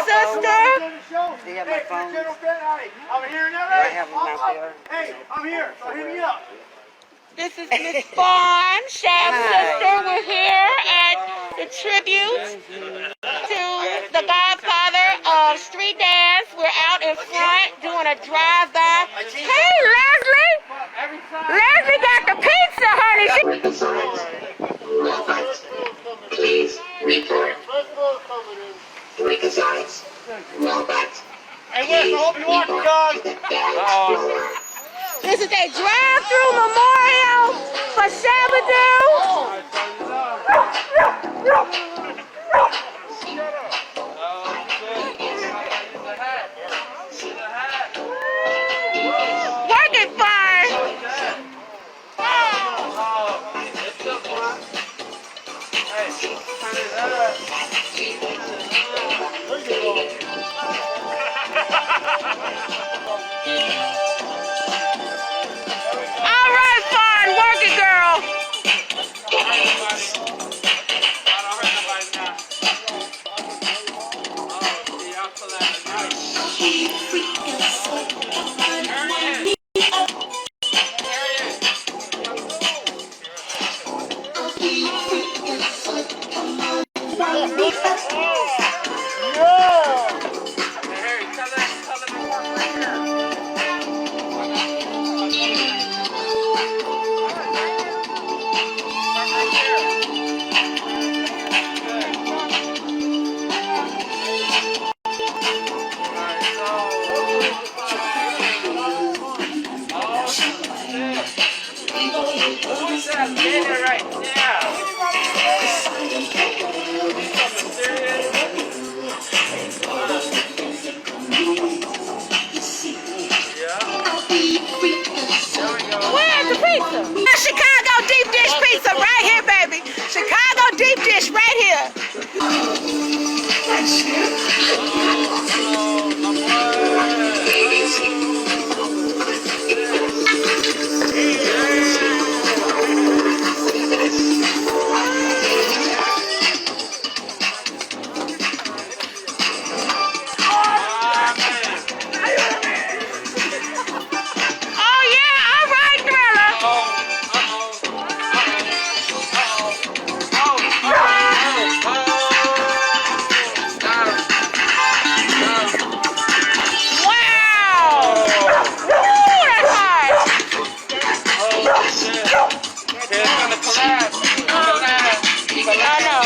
sister. Do you have my phone? I'm here now. I have them out there. Hey, I'm here. So hit me up. This is Miss Fawn, Shab's sister. We're here at the tribute to the Godfather of Street Dance. We're out in front doing a drive-by. Hey, Leslie! Leslie got the pizza, honey. Please report. Reconsides. Well back. Hey, Wes, I hope you watch it, dog. This is a drive-through memorial for Shabba-Doo. Work it fine. All right, fine. Work it, girl. Where's the pizza? Chicago deep dish pizza right here, baby. Chicago deep dish right here. Oh yeah, all right, Thriller. Wow! Woo, that's hard. I know.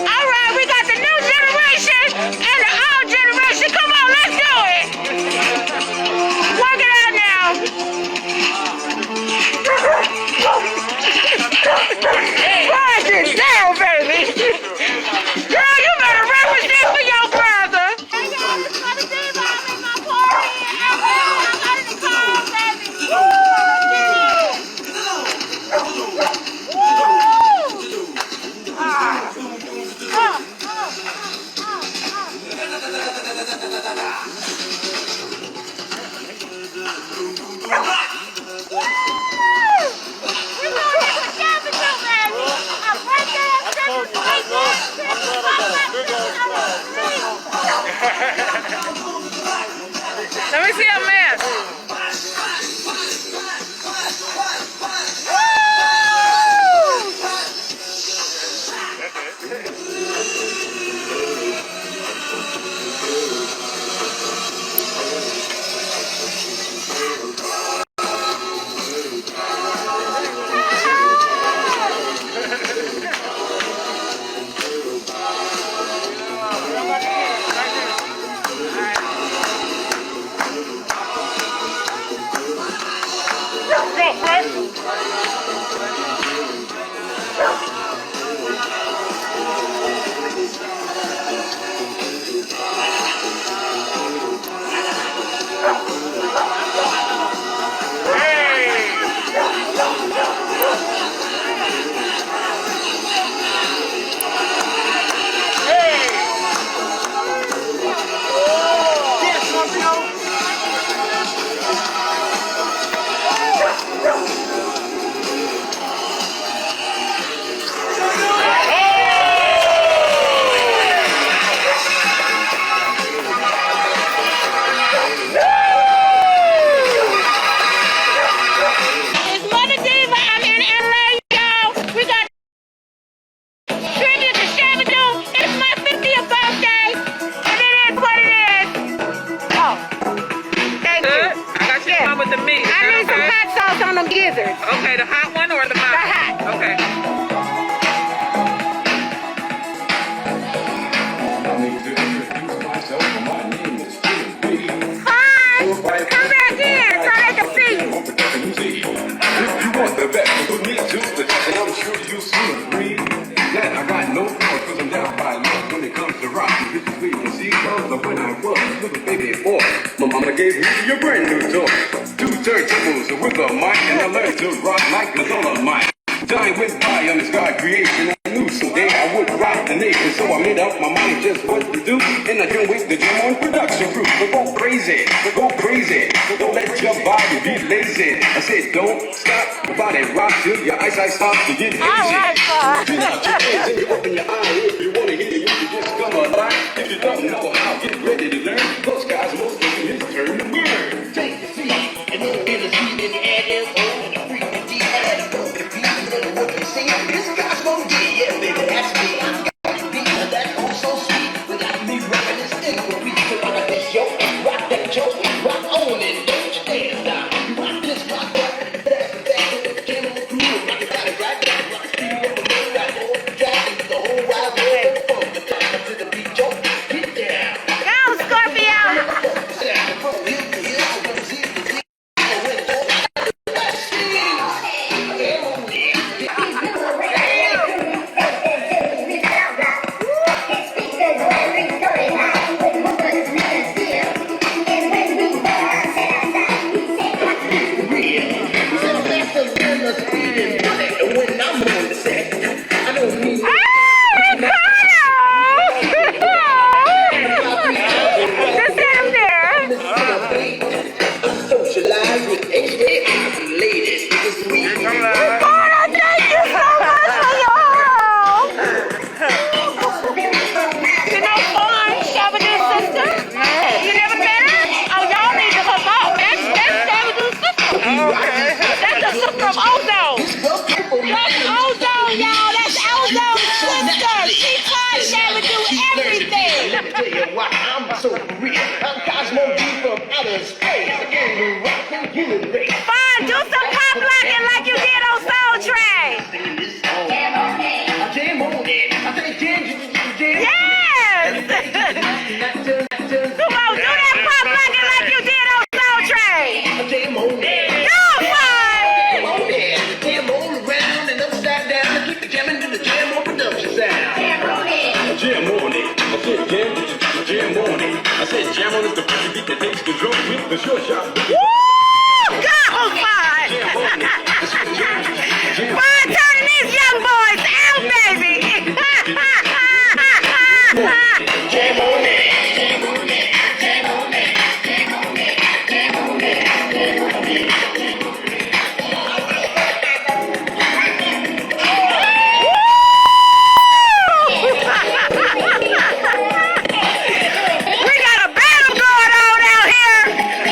All right, we got the new generation and the old generation. Come on, let's do it. Work it out now. Work it down, baby. Girl, you better represent for your brother. Let me see a man. with the meat. I need some hot sauce on them gizzards. Okay, the hot one or the mild? The hot. Okay. Fine. Come back in so they can see you. You want the best, put me to the test, and I'm sure you'll soon agree that I got no power, cause I'm down by love when it comes to rocking. This is where you can see cause of when I was a little baby boy. My mama gave me a brand new toy, 2 turntables with a mic, and I learned to rock like a dollar mic. Time went by on this God creation. I knew someday I would rock the nation, so I made up my mind just what to do, and I didn't wait to jam on production crew. But go crazy, don't let your body be lazy. I said don't stop, your body rock till your eyesight starts to get hazy. All right, fine. Get out your hands and you open your eye. If you want to hear, you can just come alive. If you don't know how, get ready to learn. Those guys most of them, it's turn to word. Take the seat, and then in the seat, and the add and the frequency, add the beat, and what you see. This guy's gonna get, yeah, baby, that's me. I got the beat, and that's all so sweet. Without me rocking this thing, but we can rock this show, rock that show, rock on it, don't you dance now. You rock this, rock that, that's the thing. Came on through, rock it, right, rock the speed of the moon, rock the whole track, the whole wide world, from the time to the beat, yo, get down. Go, Scorpio. Fine, do some pop locking like you did on Soul Train. Yes! Come on, do that pop locking like you did on Soul Train. Go, Fine! Jam on around and upside down and keep the jamming to the jam on production sound. Jam on it. I said jam on it. I said jam on is the pretty beat that takes control with the short shot. Woo! Go, Fine! Fine turning these young boys out, baby! Jam on it. Jam on it. Jam on it. Jam on it. Jam on it. Jam on it. We got a battle going on out here.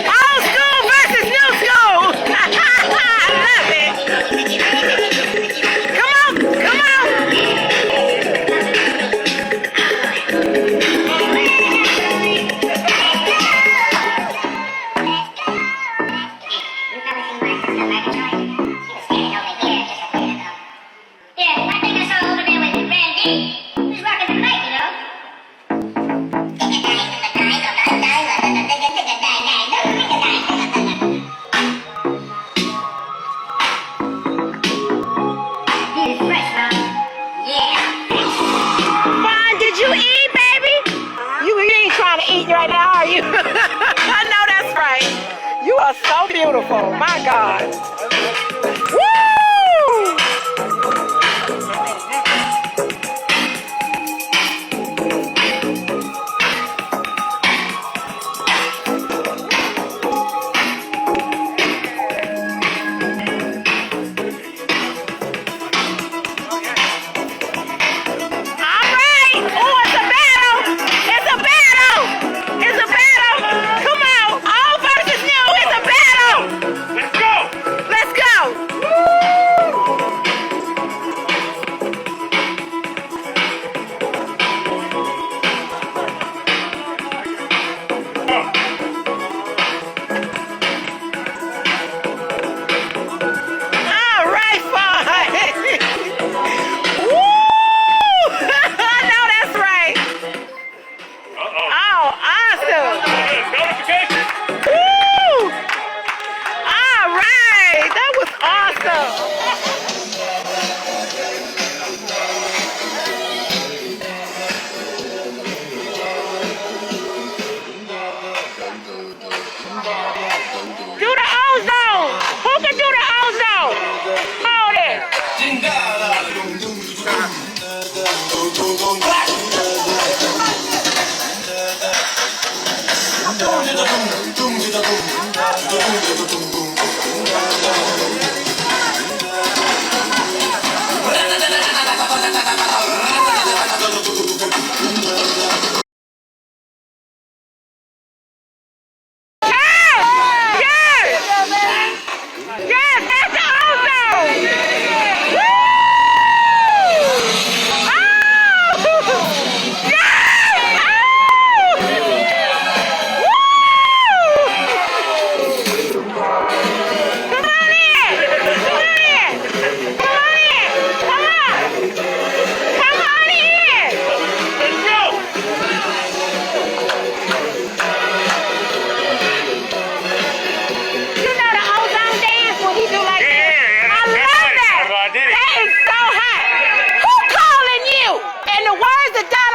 Old school versus new school. I love it. Come on, come on. Yeah, I think I saw over there with Randy. He's rocking the mic, you know. He's fresh, huh? Yeah. Fine, did you eat, baby? You ain't trying to eat right now, are you? I know that's right. You are so beautiful. My God. Woo! Let's Do the ozone. Who can do the ozone? Hold it.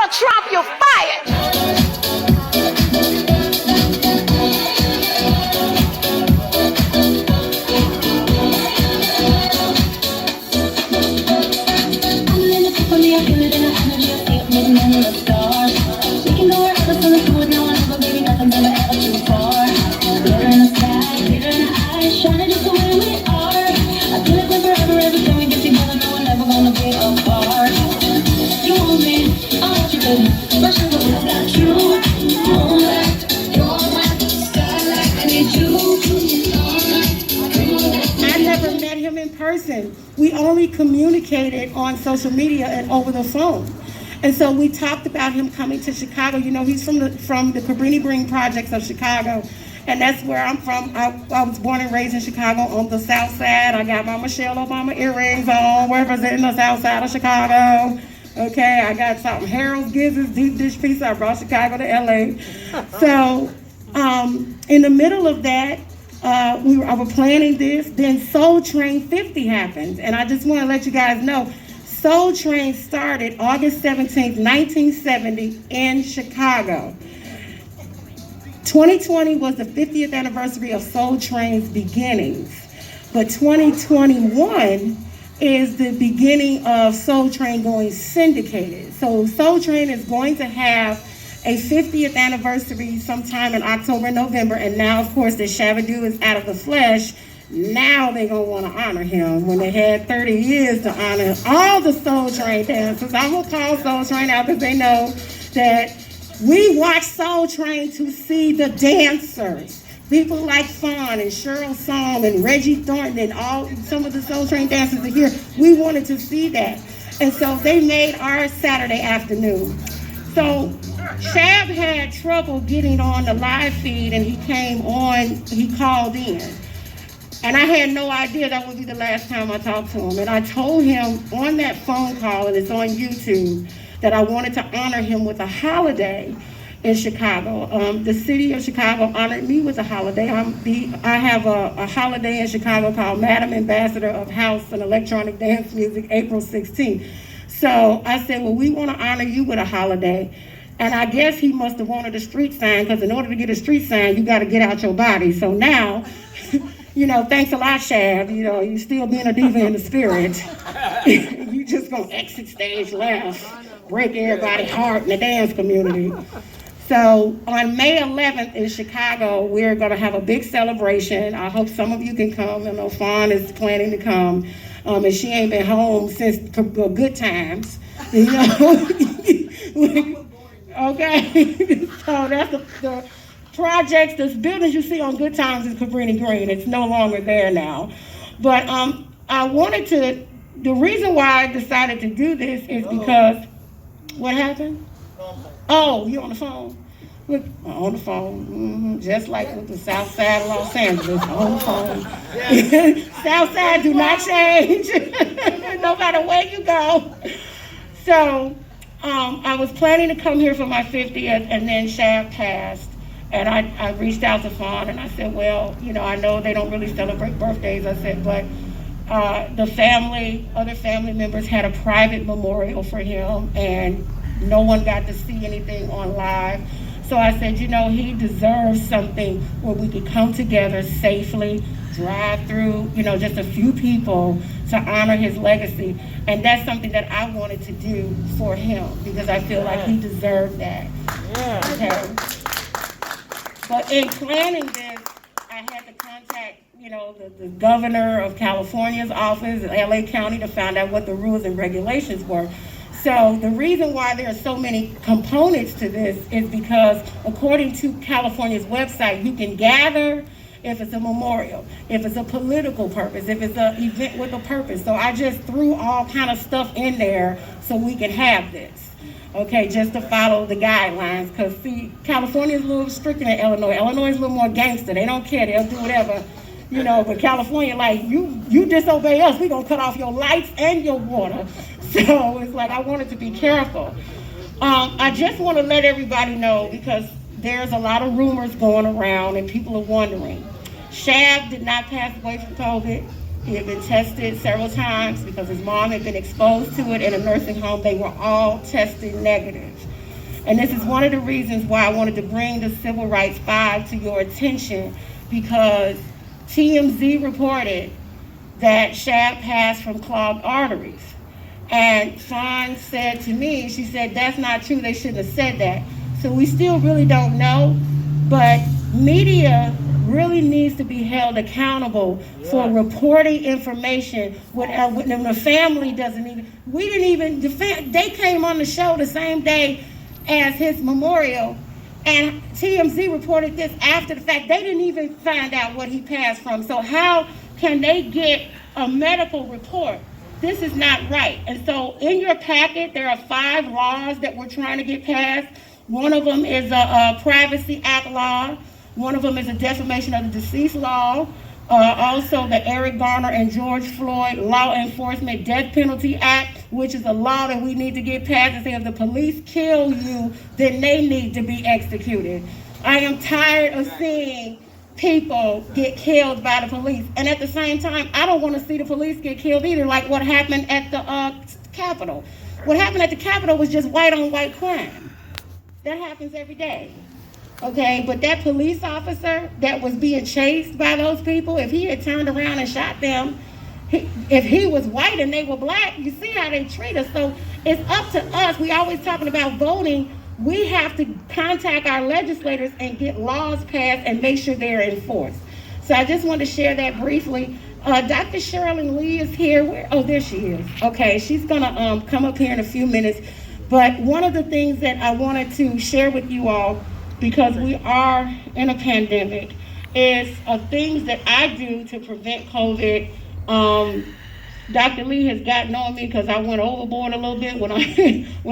Trump, you're fired. We only communicated on social media and over the phone. And so we talked about him coming to Chicago. You know, he's from the Cabrini Green projects of Chicago. And that's where I'm from. I was born and raised in Chicago on the South Side. I got my Michelle Obama earrings on, representing the South Side of Chicago. Okay, I got something, Harold's Gizzards, deep dish pizza. I brought Chicago to LA. So in the middle of that, I was planning this, then Soul Train 50 happened. And I just want to let you guys know, Soul Train started August 17th, 1970 in Chicago. 2020 was the 50th anniversary of Soul Train's beginnings. But 2021 is the beginning of Soul Train going syndicated. So Soul Train is going to have a 50th anniversary sometime in October, November, and now, of course, that Shabba-Doo is out of the flesh. Now they're going to want to honor him when they had 30 years to honor all the Soul Train dancers. I'm going to call Soul Train out because they know that we watch Soul Train to see the dancers. People like Fawn and Cheryl Song and Reggie Thornton and some of the Soul Train dancers are here. We wanted to see that. And so they made our Saturday afternoon. So Shab had trouble getting on the live feed, and he called in. And I had no idea that would be the last time I talked to him. And I told him on that phone call, and it's on YouTube, that I wanted to honor him with a holiday in Chicago. The city of Chicago honored me with a holiday. I have a holiday in Chicago called Madam Ambassador of House and Electronic Dance Music, April 16th. So I said, well, we want to honor you with a holiday. And I guess he must have wanted a street sign, because in order to get a street sign, you got to get out your body. So now, you know, thanks a lot, Shab. You know, you still being a diva in the spirit. You just gonna exit stage left, break everybody's heart in the dance community. So on May 11th in Chicago, we're gonna have a big celebration. I hope some of you can come. I know Fawn is planning to come, and she ain't been home since good times, you know. Okay, so that's the projects, the buildings you see on Good Times is Cabrini Green. It's no longer there now. But I wanted to, the reason why I decided to do this is because, what happened? Oh, you on the phone? Look, on the phone, just like with the South Side of Los Angeles, on the phone. South Side do not change, no matter where you go. So, I was planning to come here for my 50th, and then Shab passed, and I reached out to Fawn, and I said, well, you know, I know they don't really celebrate birthdays. I said, but the family, other family members had a private memorial for him, and no one got to see anything on live. So I said, you know, he deserves something where we could come together safely, drive through, you know, just a few people to honor his legacy. And that's something that I wanted to do for him because I feel like he deserved that. Okay. But in planning this, I had to contact, you know, the governor of California's office, LA County, to find out what the rules and regulations were. So the reason why there are so many components to this is because according to California's website, you can gather if it's a memorial, if it's a political purpose, if it's an event with a purpose. So I just threw all kind of stuff in there so we can have this, okay, just to follow the guidelines. Because see, California is a little stricter than Illinois. Illinois is a little more gangster. They don't care. They'll do whatever, you know, but California, like, you disobey us, we're going to cut off your lights and your water. So it's like I wanted to be careful. I just want to let everybody know because there's a lot of rumors going around and people are wondering. Shab did not pass away from COVID. He had been tested several times because his mom had been exposed to it in a nursing home. They were all tested negative. And this is one of the reasons why I wanted to bring the Civil Rights 5 to your attention, because TMZ reported that Shab passed from clogged arteries. And Fawn said to me, she said, that's not true, they shouldn't have said that. So we still really don't know, but media really needs to be held accountable for reporting information when the family doesn't even, they came on the show the same day as his memorial, and TMZ reported this after the fact. They didn't even find out what he passed from. So how can they get a medical report? This is not right. And so in your packet, there are 5 laws that we're trying to get passed. One of them is a Privacy Act law. One of them is a defamation of the deceased law. Also the Eric Garner and George Floyd Law Enforcement Death Penalty Act, which is a law that we need to get passed and say if the police kill you, then they need to be executed. I am tired of seeing people get killed by the police. And at the same time, I don't want to see the police get killed either, like what happened at the Capitol. What happened at the Capitol was just white on white crime. That happens every day. Okay, but that police officer that was being chased by those people, if he had turned around and shot them, if he was white and they were black, you see how they treat us. So it's up to us. We always talking about voting. We have to contact our legislators and get laws passed and make sure they're enforced. So I just wanted to share that briefly. Dr.Cherilyn Lee is here. Oh, there she is. Okay, she's gonna come up here in a few minutes. But one of the things that I wanted to share with you all, because we are in a pandemic, is things that I do to prevent COVID. Dr. Lee has gotten on me because I went overboard a little bit. When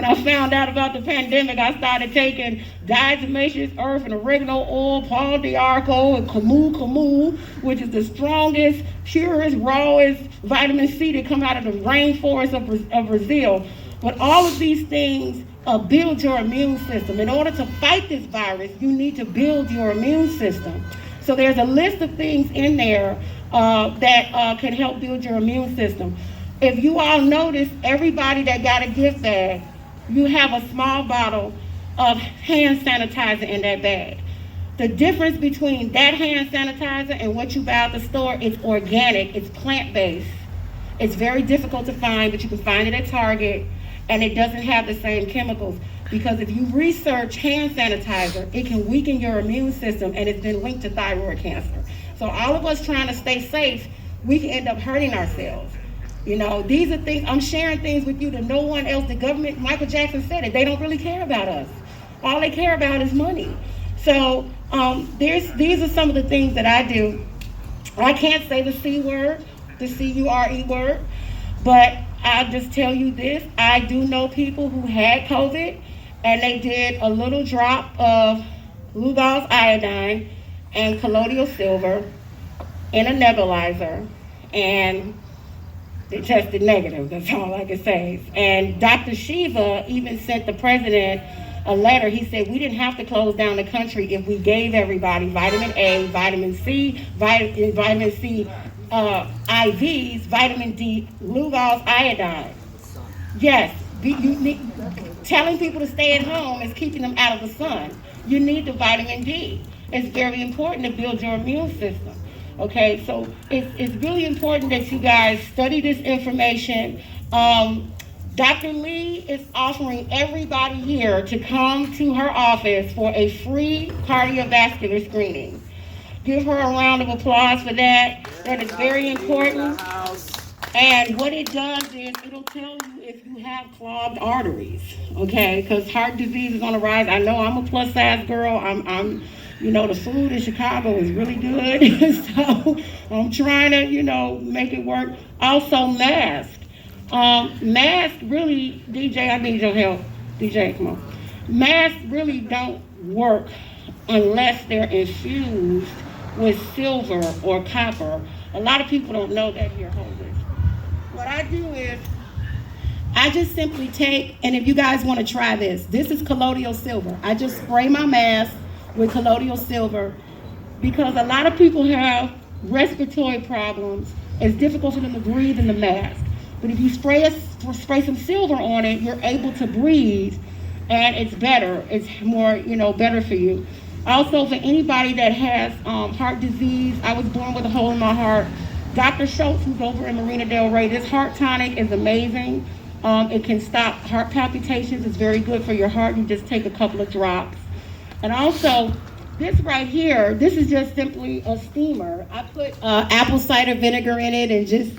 I found out about the pandemic, I started taking diatomaceous earth and oregano oil, Paul Diarco, and Camus, which is the strongest, purest, rawest vitamin C that come out of the rainforest of Brazil. But all of these things build your immune system. In order to fight this virus, you need to build your immune system. So there's a list of things in there that can help build your immune system. If you all notice, everybody that got a gift bag, you have a small bottle of hand sanitizer in that bag. The difference between that hand sanitizer and what you buy at the store is organic, it's plant-based. It's very difficult to find, but you can find it at Target, and it doesn't have the same chemicals. Because if you research hand sanitizer, it can weaken your immune system, and it's been linked to thyroid cancer. So all of us trying to stay safe, we can end up hurting ourselves. You know, these are things, I'm sharing things with you that no one else, the government, Michael Jackson said it, they don't really care about us. All they care about is money. So these are some of the things that I do. I can't say the C word, the C-U-R-E word, but I'll just tell you this, I do know people who had COVID, and they did a little drop of Lugol's iodine and colloidal silver in a nebulizer, and they tested negative. That's all I can say. And Dr. Shiva even sent the president a letter. He said we didn't have to close down the country if we gave everybody vitamin A, vitamin C, vitamin C IVs, vitamin D, Lugol's iodine. Yes, telling people to stay at home is keeping them out of the sun. you need the vitamin D. It's very important to build your immune system. Okay, so it's really important that you guys study this information. Dr. Lee is offering everybody here to come to her office for a free cardiovascular screening. Give her a round of applause for that. That is very important. And what it does is it'll tell you if you have clogged arteries, okay? Because heart disease is on the rise. I know I'm a plus size girl. I'm you know, the food in Chicago is really good. So I'm trying to, you know, make it work. Also, mask. Masks really, DJ, I need your help. DJ, come on. Masks really don't work unless they're infused with silver or copper. A lot of people don't know that here. Hold this. What I do is, I just simply take, and if you guys want to try this is colloidal silver. I just spray my mask with colloidal silver because a lot of people have respiratory problems. It's difficult for them to breathe in the mask. But if you spray some silver on it, you're able to breathe, and it's better. It's more, you know, better for you. Also, for anybody that has heart disease, I was born with a hole in my heart. Dr. Schultz, who's over in Marina Del Rey, this heart tonic is amazing. It can stop heart palpitations. It's very good for your heart. You just take a couple of drops. And also, this right here, this is just simply a steamer. I put apple cider vinegar in it and just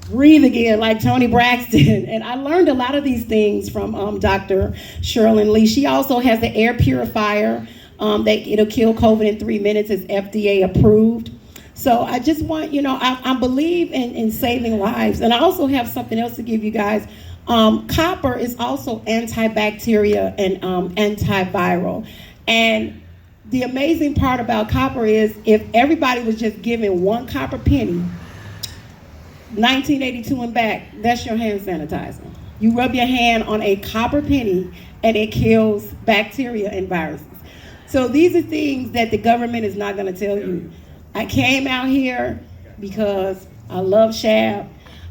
breathe again like Tony Braxton. And I learned a lot of these things from Dr.Cherilyn Lee. She also has the air purifier that it'll kill COVID in 3 minutes. It's FDA approved. So I just want, you know, I believe in saving lives. And I also have something else to give you guys. Copper is also antibacterial and antiviral. And the amazing part about copper is if everybody was just given one copper penny, 1982 and back, that's your hand sanitizer. You rub your hand on a copper penny and it kills bacteria and viruses. So these are things that the government is not going to tell you. I came out here because I love Shab,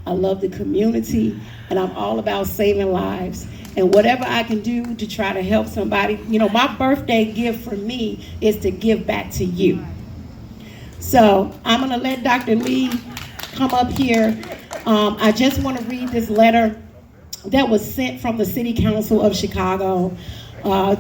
I love the community, and I'm all about saving lives. And whatever I can do to try to help somebody, you know, my birthday gift for me is to give back to you. So I'm gonna let Dr. Lee come up here. I just want to read this letter that was sent from the City Council of Chicago.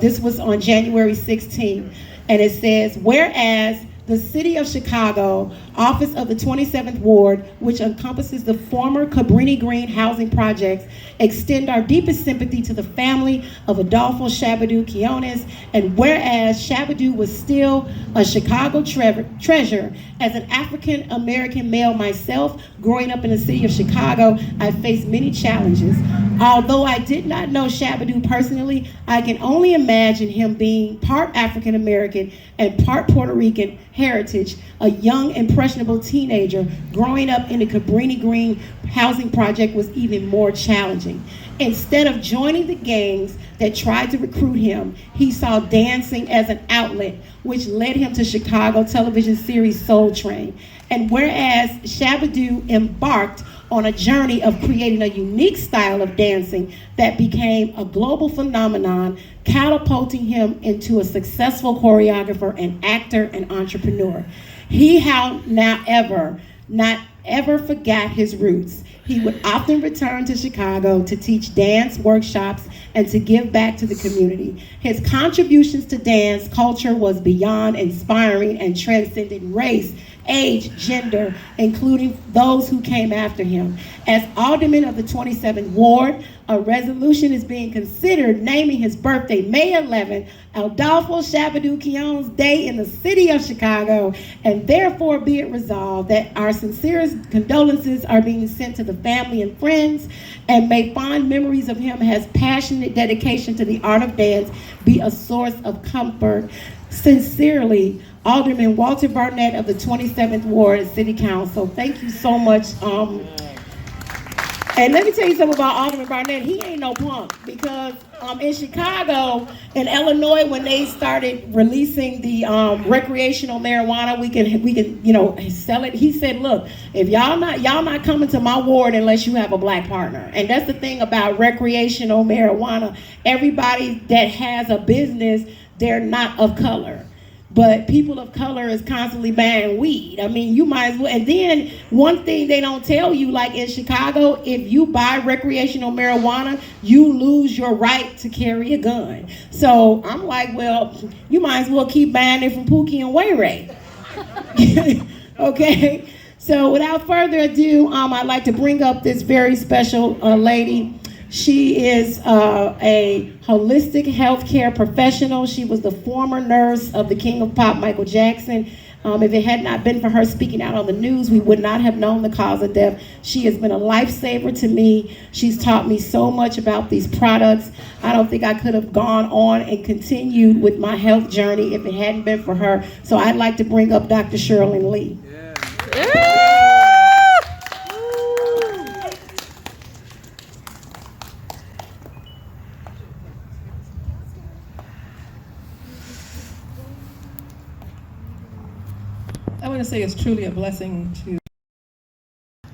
This was on January 16th, and it says, whereas the City of Chicago, Office of the 27th Ward, which encompasses the former Cabrini Green housing projects, extend our deepest sympathy to the family of Adolfo Shabba-Doo Quinones, and whereas Shabba-Doo was still a Chicago treasure, as an African American male myself, growing up in the city of Chicago, I faced many challenges. Although I did not know Shabba-Doo personally, I can only imagine him being part African American and part Puerto Rican heritage, a young, impressionable teenager growing up in the Cabrini Green housing project was even more challenging. Instead of joining the gangs that tried to recruit him, he saw dancing as an outlet, which led him to Chicago television series Soul Train. And whereas Shabba-Doo embarked on a journey of creating a unique style of dancing that became a global phenomenon, catapulting him into a successful choreographer and actor and entrepreneur. He not ever forgot his roots. He would often return to Chicago to teach dance workshops and to give back to the community. His contributions to dance culture was beyond inspiring and transcended race, age, gender, including those who came after him. As alderman of the 27th Ward, a resolution is being considered naming his birthday, May 11, Adolfo Shabba-Doo Quinones Day in the city of Chicago, and therefore be it resolved that our sincerest condolences are being sent to the family and friends, and may fond memories of him as passionate dedication to the art of dance be a source of comfort. Sincerely, Alderman Walter Barnett of the 27th Ward City Council. Thank you so much. And let me tell you something about Alderman Barnett. He ain't no punk, because in Chicago, in Illinois, when they started releasing the recreational marijuana, we can sell it. He said, look, if y'all not coming to my ward unless you have a black partner. And that's the thing about recreational marijuana. Everybody that has a business, they're not of color. But people of color is constantly buying weed. I mean, you might as well. And then one thing they don't tell you, like in Chicago, if you buy recreational marijuana, you lose your right to carry a gun. So I'm like, well, you might as well keep buying it from Pookie and Way Ray. Okay? So without further ado, I'd like to bring up this very special lady. She is a holistic healthcare professional. She was the former nurse of the King of Pop, Michael Jackson. If it had not been for her speaking out on the news, we would not have known the cause of death. She has been a lifesaver to me. She's taught me so much about these products. I don't think I could have gone on and continued with my health journey if it hadn't been for her. So I'd like to bring up Dr.Cherilyn Lee. I want to say it's truly a blessing to.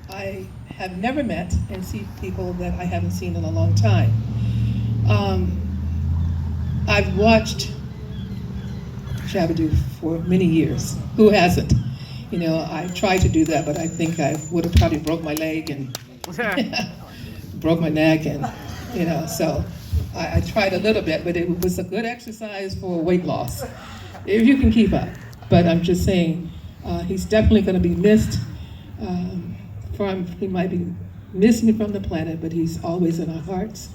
I have never met and see people that I haven't seen in a long time. I've watched Shabba-Doo for many years. Who hasn't? You know, I tried to do that, but I think I would have probably broke my leg and broke my neck, and you know, so I tried a little bit, but it was a good exercise for weight loss, if you can keep up. But I'm just saying, he's definitely going to be missed. He might be missing from the planet, but he's always in our hearts.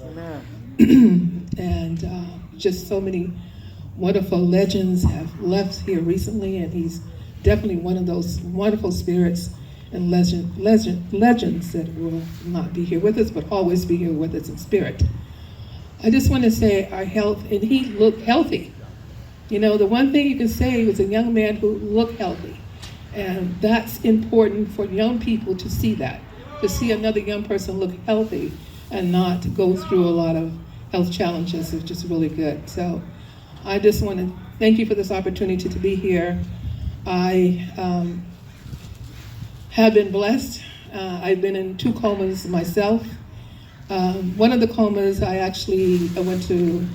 And just so many wonderful legends have left here recently, and he's definitely one of those wonderful spirits and legends that will not be here with us, but always be here with us in spirit. I just want to say our health, and he looked healthy. You know, the one thing you can say was a young man who looked healthy. And that's important for young people to see that, to see another young person look healthy and not go through a lot of health challenges is just really good. So I just want to thank you for this opportunity to be here. I have been blessed. I've been in 2 comas myself. One of the comas, I went to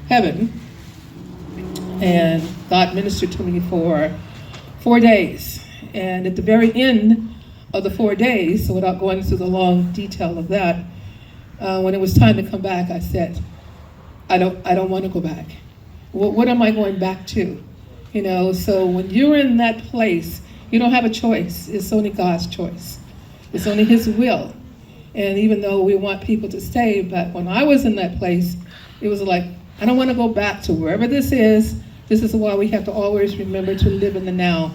heaven, and God ministered to me for 4 days. And at the very end of the 4 days, so without going through the long detail of that, when it was time to come back, I said, I don't want to go back. What am I going back to? You know, so when you're in that place, you don't have a choice. It's only God's choice. It's only His will. And even though we want people to stay, but when I was in that place, it was like, I don't want to go back to wherever this is. This is why we have to always remember to live in the now.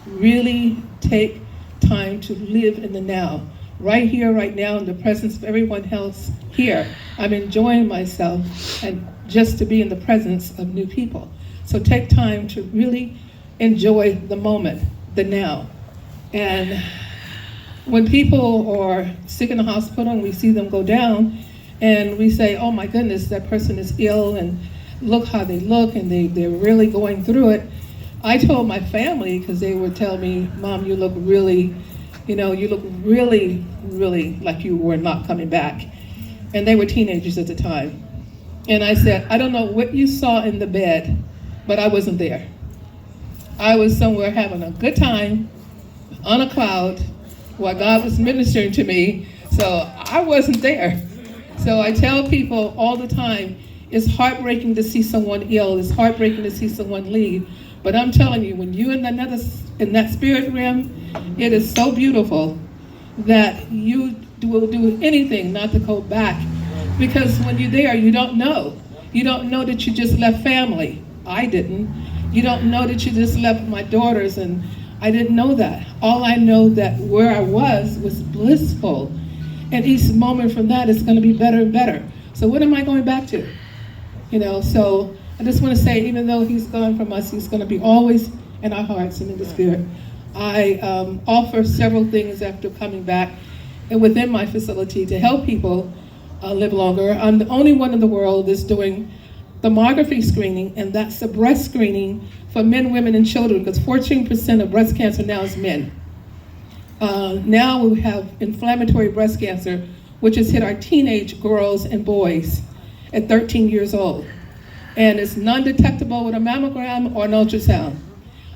Really take time to live in the now. Right here, right now, in the presence of everyone else here. I'm enjoying myself, and just to be in the presence of new people. So take time to really enjoy the moment, the now. And when people are sick in the hospital and we see them go down, and we say, oh my goodness, that person is ill, and look how they look, and they're really going through it. I told my family, because they would tell me, Mom, you look really, you look really, really like you were not coming back. And they were teenagers at the time. And I said, I don't know what you saw in the bed, but I wasn't there. I was somewhere having a good time on a cloud while God was ministering to me. So I wasn't there. So I tell people all the time, it's heartbreaking to see someone ill. It's heartbreaking to see someone leave. But I'm telling you, when you're in that spirit realm, it is so beautiful that you will do anything not to go back. Because when you're there, you don't know. You don't know that you just left family. I didn't. You don't know that you just left my daughters, and I didn't know that. All I know that where I was blissful. And each moment from that is going to be better and better. So what am I going back to? So I just want to say, even though he's gone from us, he's going to be always in our hearts and in the spirit. I offer several things after coming back and within my facility to help people live longer. I'm the only one in the world that's doing mammography screening, and that's the breast screening for men, women, and children, because 14% of breast cancer now is men. Now we have inflammatory breast cancer, which has hit our teenage girls and boys at 13 years old. and it's non-detectable with a mammogram or an ultrasound.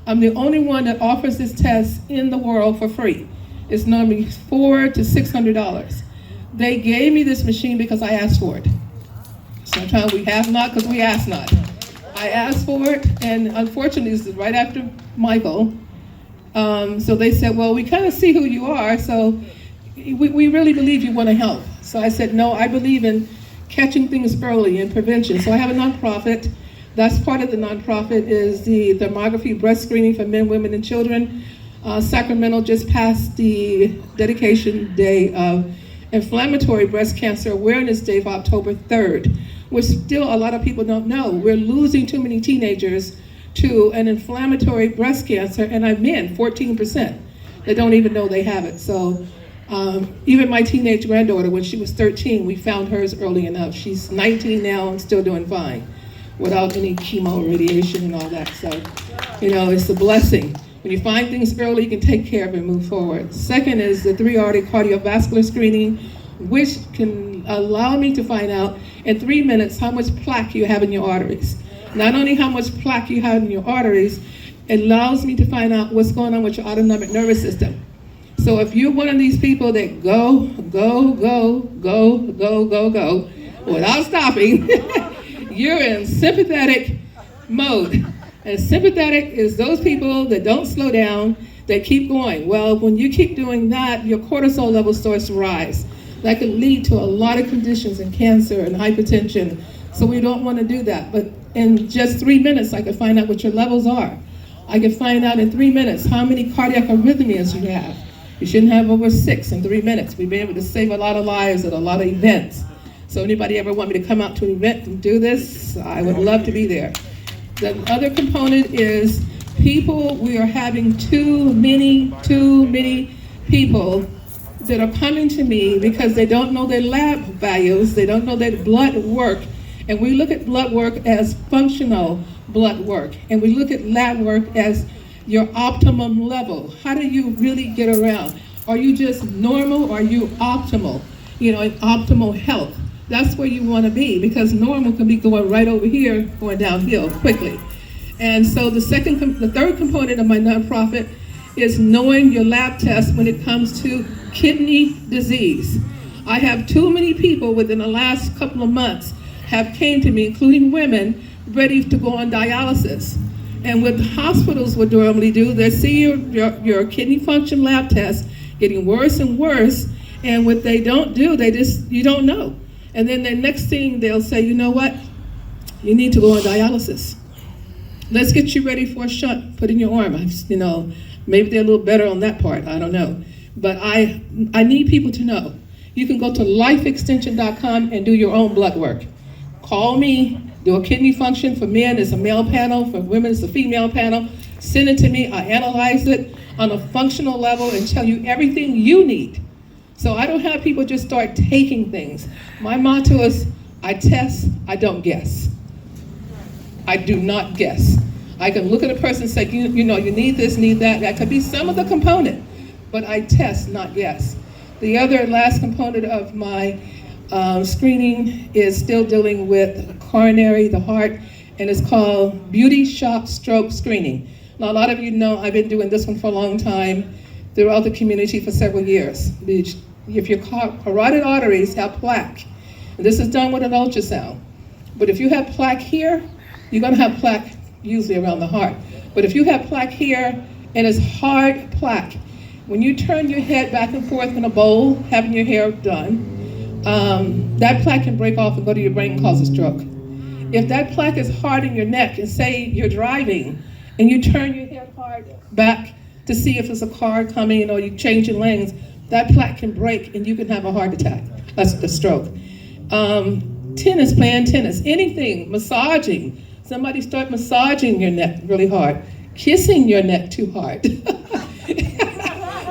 I'm the only one that offers this test in the world for free. It's normally $400 to $600. They gave me this machine because I asked for it. Sometimes we have not because we ask not. I asked for it, and unfortunately, this is right after Michael. So they said, well, we kind of see who you are, so we really believe you want to help. So I said, no, I believe in catching things early and prevention. So I have a nonprofit. That's part of the nonprofit is the thermography breast screening for men, women, and children. Sacramento just passed the dedication day of Inflammatory Breast Cancer Awareness Day for October 3rd, which still a lot of people don't know. We're losing too many teenagers to an inflammatory breast cancer, and I men, 14%. They don't even know they have it. So even my teenage granddaughter, when she was 13, we found hers early enough. She's 19 now and still doing fine without any chemo, radiation, and all that. So, you know, it's a blessing. When you find things early, you can take care of it and move forward. Second is the 3-artery cardiovascular screening, which can allow me to find out in 3 minutes how much plaque you have in your arteries. Not only how much plaque you have in your arteries, it allows me to find out what's going on with your autonomic nervous system. So if you're one of these people that go without stopping, you're in sympathetic mode. And sympathetic is those people that don't slow down, that keep going. Well, when you keep doing that, your cortisol level starts to rise. That can lead to a lot of conditions and cancer and hypertension. So we don't want to do that. But in just 3 minutes, I can find out what your levels are. I can find out in 3 minutes how many cardiac arrhythmias you have. You shouldn't have over 6 in 3 minutes. We've been able to save a lot of lives at a lot of events. So anybody ever want me to come out to an event and do this, I would love to be there. The other component is people, we are having too many people that are coming to me because they don't know their lab values, they don't know their blood work. And we look at blood work as functional blood work. And we look at lab work as your optimum level. How do you really get around? Are you just normal or are you optimal? You know, in optimal health. That's where you want to be, because normal can be going right over here, going downhill quickly. And so the third component of my nonprofit is knowing your lab tests when it comes to kidney disease. I have too many people within the last couple of months have came to me, including women, ready to go on dialysis. And what hospitals would normally do, they see your kidney function lab test getting worse and worse, and what they don't do, you don't know. And then the next thing they'll say, you know what? You need to go on dialysis. Let's get you ready for a shunt put in your arm. You know, maybe they're a little better on that part, I don't know. But I need people to know. You can go to lifeextension.com and do your own blood work. Call me, do a kidney function. For men, it's a male panel. For women, it's a female panel. Send it to me, I analyze it on a functional level and tell you everything you need. So I don't have people just start taking things. My motto is, I test, I don't guess. I do not guess. I can look at a person and say, you know, you need this, need that. That could be some of the component, but I test, not guess. The other last component of my screening is still dealing with coronary, the heart, and it's called Beauty Shop Stroke Screening. Now, a lot of you know I've been doing this one for a long time throughout the community for several years. If your carotid arteries have plaque, and this is done with an ultrasound, but if you have plaque here, you're gonna have plaque usually around the heart. But if you have plaque here and it's hard plaque, when you turn your head back and forth in a bowl, having your hair done, that plaque can break off and go to your brain and cause a stroke. If that plaque is hard in your neck, and say you're driving and you turn your head hard back to see if there's a car coming or you change your lanes, that plaque can break and you can have a heart attack. That's the stroke. Tennis, playing tennis, anything, massaging. Somebody start massaging your neck really hard, kissing your neck too hard.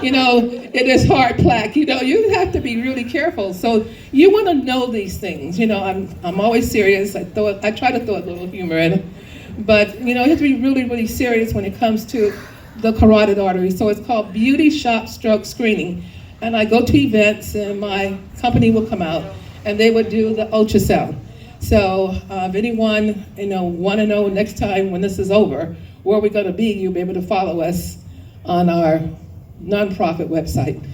You know, it is hard plaque. You know, you have to be really careful. So you want to know these things. You know, I'm always serious. I try to throw a little humor in it. But, you know, you have to be really, really serious when it comes to the carotid artery. So it's called Beauty Shop Stroke Screening. And I go to events and my company will come out and they would do the ultrasound. So if anyone want to know next time when this is over where we're going to be, you'll be able to follow us on our nonprofit website,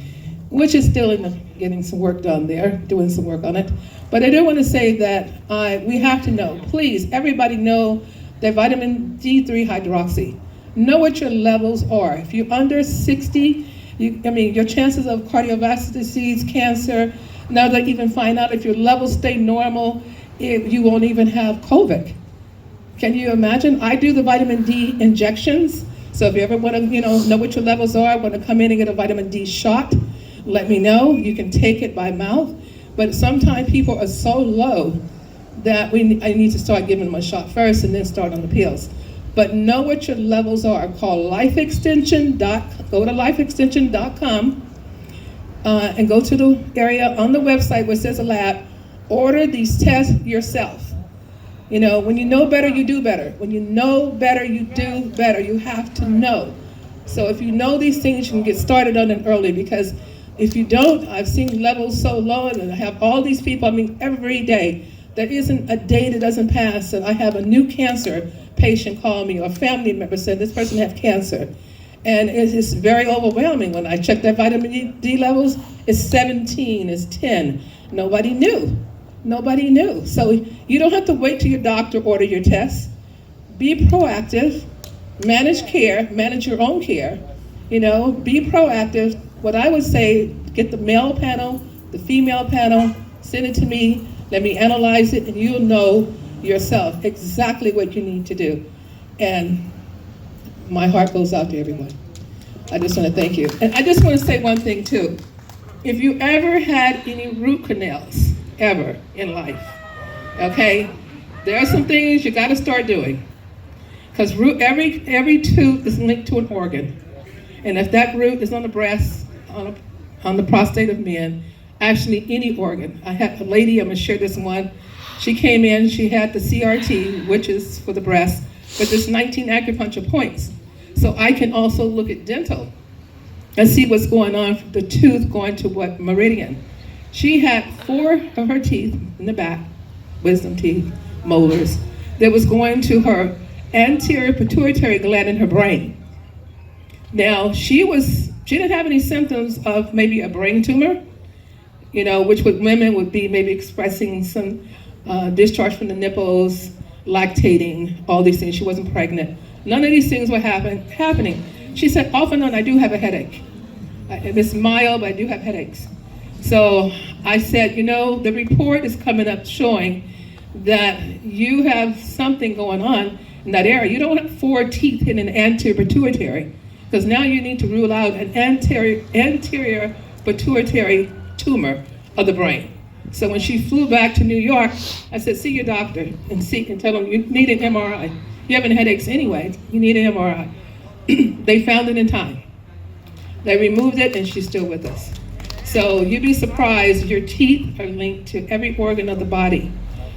which is still getting some work done there, doing some work on it. But I do want to say that we have to know, please, everybody know that vitamin D3 hydroxy. Know what your levels are. If you're under 60, your chances of cardiovascular disease, cancer, now they even find out if your levels stay normal, if you won't even have COVID. Can you imagine? I do the vitamin D injections. So if you ever want to, know what your levels are, want to come in and get a vitamin D shot, let me know. You can take it by mouth. But sometimes people are so low that I need to start giving them a shot first and then start on the pills. But know what your levels are. Go to lifeextension.com and go to the area on the website where it says a lab. Order these tests yourself. When you know better, you do better. When you know better, you do better. You have to know. So if you know these things, you can get started on it early, because if you don't, I've seen levels so low, and I have all these people, every day. There isn't a day that doesn't pass that I have a new cancer patient call me, or a family member said this person has cancer. And it is very overwhelming. When I check their vitamin D levels, it's 17, it's 10. Nobody knew. Nobody knew. So you don't have to wait till your doctor order your tests. Be proactive, manage care, manage your own care. Be proactive. What I would say, get the male panel, the female panel, send it to me, let me analyze it, and you'll know yourself exactly what you need to do. And my heart goes out to everyone. I just want to thank you. And I just want to say one thing too. If you ever had any root canals, ever in life, okay, there are some things you got to start doing, because every tooth is linked to an organ, and if that root is on the breast, on the prostate of men, actually any organ. I had a lady, I'm gonna share this one. She came in, she had the CRT, which is for the breast, but there's 19 acupuncture points. So I can also look at dental and see what's going on, the tooth going to what meridian. She had 4 of her teeth in the back, wisdom teeth, molars, that was going to her anterior pituitary gland in her brain. Now, she didn't have any symptoms of maybe a brain tumor, which women would be maybe expressing some discharge from the nipples, lactating, all these things. She wasn't pregnant. None of these things were happening. She said, off and on, I do have a headache. It's mild, but I do have headaches. So I said, the report is coming up showing that you have something going on in that area. You don't have 4 teeth in an anterior pituitary, because now you need to rule out an anterior pituitary tumor of the brain. So when she flew back to New York, I said, see your doctor and tell him you need an MRI. You're having headaches anyway, you need an MRI. They found it in time. They removed it, and she's still with us. So you'd be surprised, your teeth are linked to every organ of the body,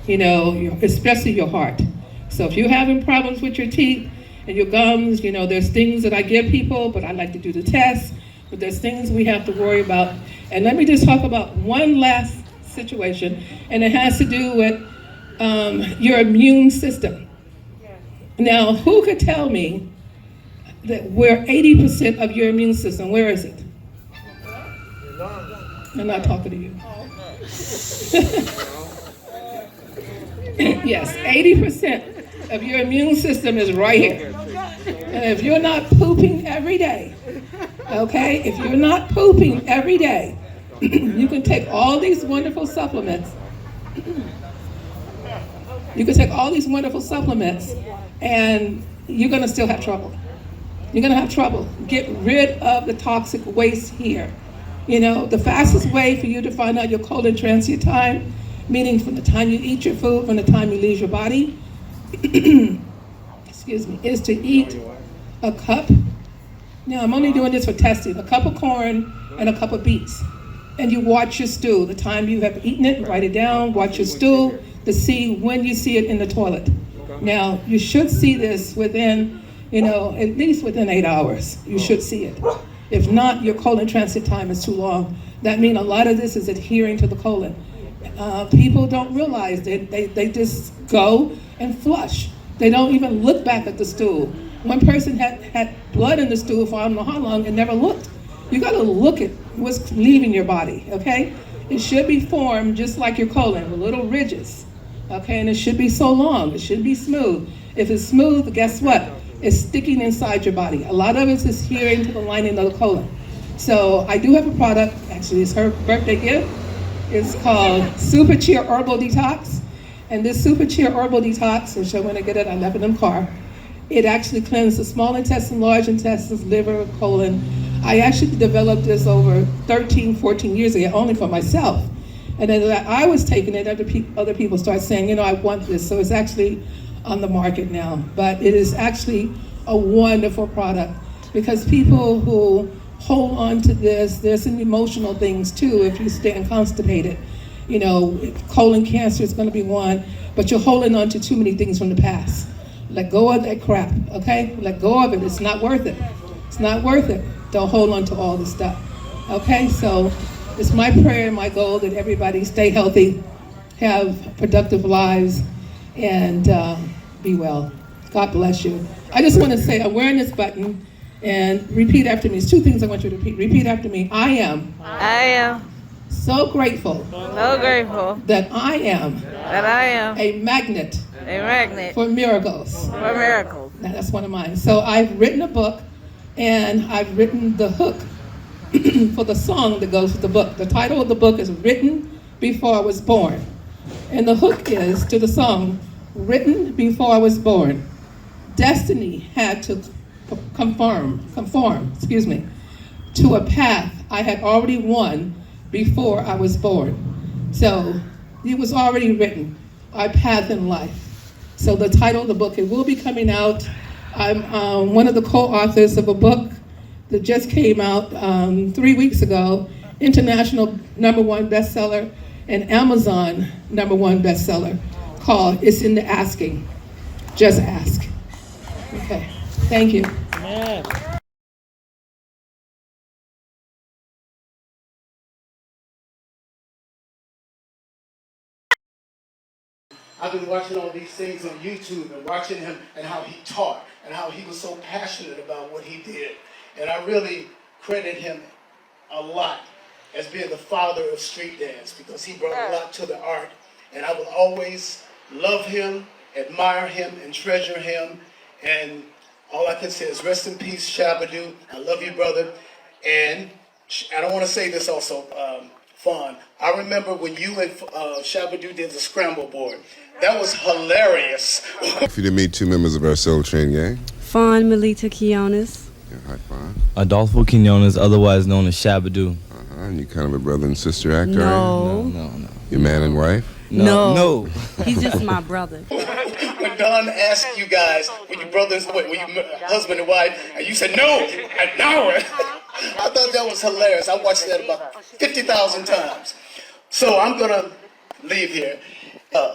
especially your heart. So if you're having problems with your teeth and your gums, there's things that I give people, but I like to do the test, but there's things we have to worry about. And let me just talk about one last situation, and it has to do with your immune system. Now, who could tell me that where 80% of your immune system, where is it? I'm not talking to you. Yes, 80% of your immune system is right here. And if you're not pooping every day, okay, if you're not pooping every day, you can take all these wonderful supplements. You can take all these wonderful supplements, and you're gonna still have trouble. You're gonna have trouble. Get rid of the toxic waste here. The fastest way for you to find out your colon transit time, meaning from the time you eat your food, from the time you leave your body, excuse me, is to eat a cup. Now, I'm only doing this for testing. A cup of corn and a cup of beets. And you watch your stool. The time you have eaten it, write it down, watch your stool to see when you see it in the toilet. Now, you should see this within, at least within 8 hours. You should see it. If not, your colon transit time is too long. That means a lot of this is adhering to the colon. People don't realize they just go and flush. They don't even look back at the stool. One person had blood in the stool for I don't know how long and never looked. You gotta look at what's leaving your body, okay? It should be formed just like your colon, with little ridges, okay? And it should be so long, it should be smooth. If it's smooth, guess what? It's sticking inside your body. A lot of it is here into the lining of the colon. So I do have a product, actually it's her birthday gift. It's called Super Cheer Herbal Detox. And this Super Cheer Herbal Detox, which I'm gonna get it, I left it in the car. It actually cleanses the small intestine, large intestines, liver, colon. I actually developed this over 13, 14 years ago, only for myself. And then I was taking it, other people start saying, you know, I want this. So it's actually on the market now. But it is actually a wonderful product because people who hold on to this, there's some emotional things too if you stay constipated. You know, colon cancer is gonna be one, but you're holding on to too many things from the past. Let go of that crap, okay? Let go of it, it's not worth it. It's not worth it. Don't hold on to all this stuff, okay? So it's my prayer and my goal that everybody stay healthy, have productive lives, and be well. God bless you. I just wanna say, I'm wearing this button, and repeat after me. It's two things I want you to repeat. Repeat after me. I am so grateful that I am a magnet for miracles. Now, that's one of mine. So I've written a book, and I've written the hook for the song that goes with the book. The title of the book is Written Before I Was Born. And the hook is to the song, Written Before I Was Born. Destiny had to conform, to a path I had already won before I was born. So it was already written, our path in life. So the title of the book, it will be coming out. I'm one of the co-authors of a book that just came out 3 weeks ago, international #1 bestseller, and Amazon #1 bestseller, called It's in the Asking. Just ask. Okay, thank you. I've been watching all these things on YouTube and watching him and how he taught and how he was so passionate about what he did. And I really credit him a lot as being the father of street dance because he brought a lot to the art. And I will always love him, admire him, and treasure him. And all I can say is rest in peace, Shabba-Doo. I love you, brother. And I don't want to say this also, Fawn. I remember when you and Shabba-Doo did the scramble board. That was hilarious. If you didn't meet two members of our Soul Train gang. Fawn Melita Quinones. Yeah, hi, Fawn. Adolfo Quinones, otherwise known as Shabba-Doo. And you kind of a brother and sister actor? No. No. Your man and wife? No. He's just my brother. When Don asked you guys, were you brothers, were you husband and wife, and you said no, no. I thought that was hilarious. I watched that about 50,000 times. So I'm gonna leave here.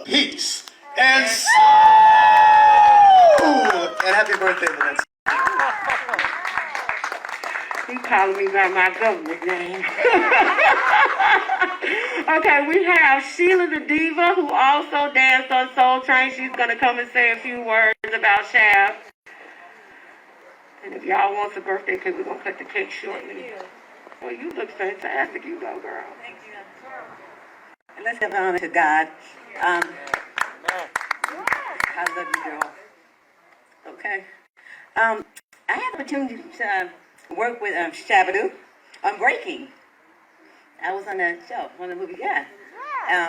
Peace and happy birthday, Valencia. He calling me by my government name. Okay, we have Sheila the Diva, who also danced on Soul Train. She's going to come and say a few words about Shab. And if y'all want a birthday cake, we're going to cut the cake shortly. Well, you look fantastic. You go, girl. Thank you. And let's give honor to God. I love you, girl. Okay. I had the opportunity to work with Shabba-Doo on breaking. I was on that show, on the movie, yeah.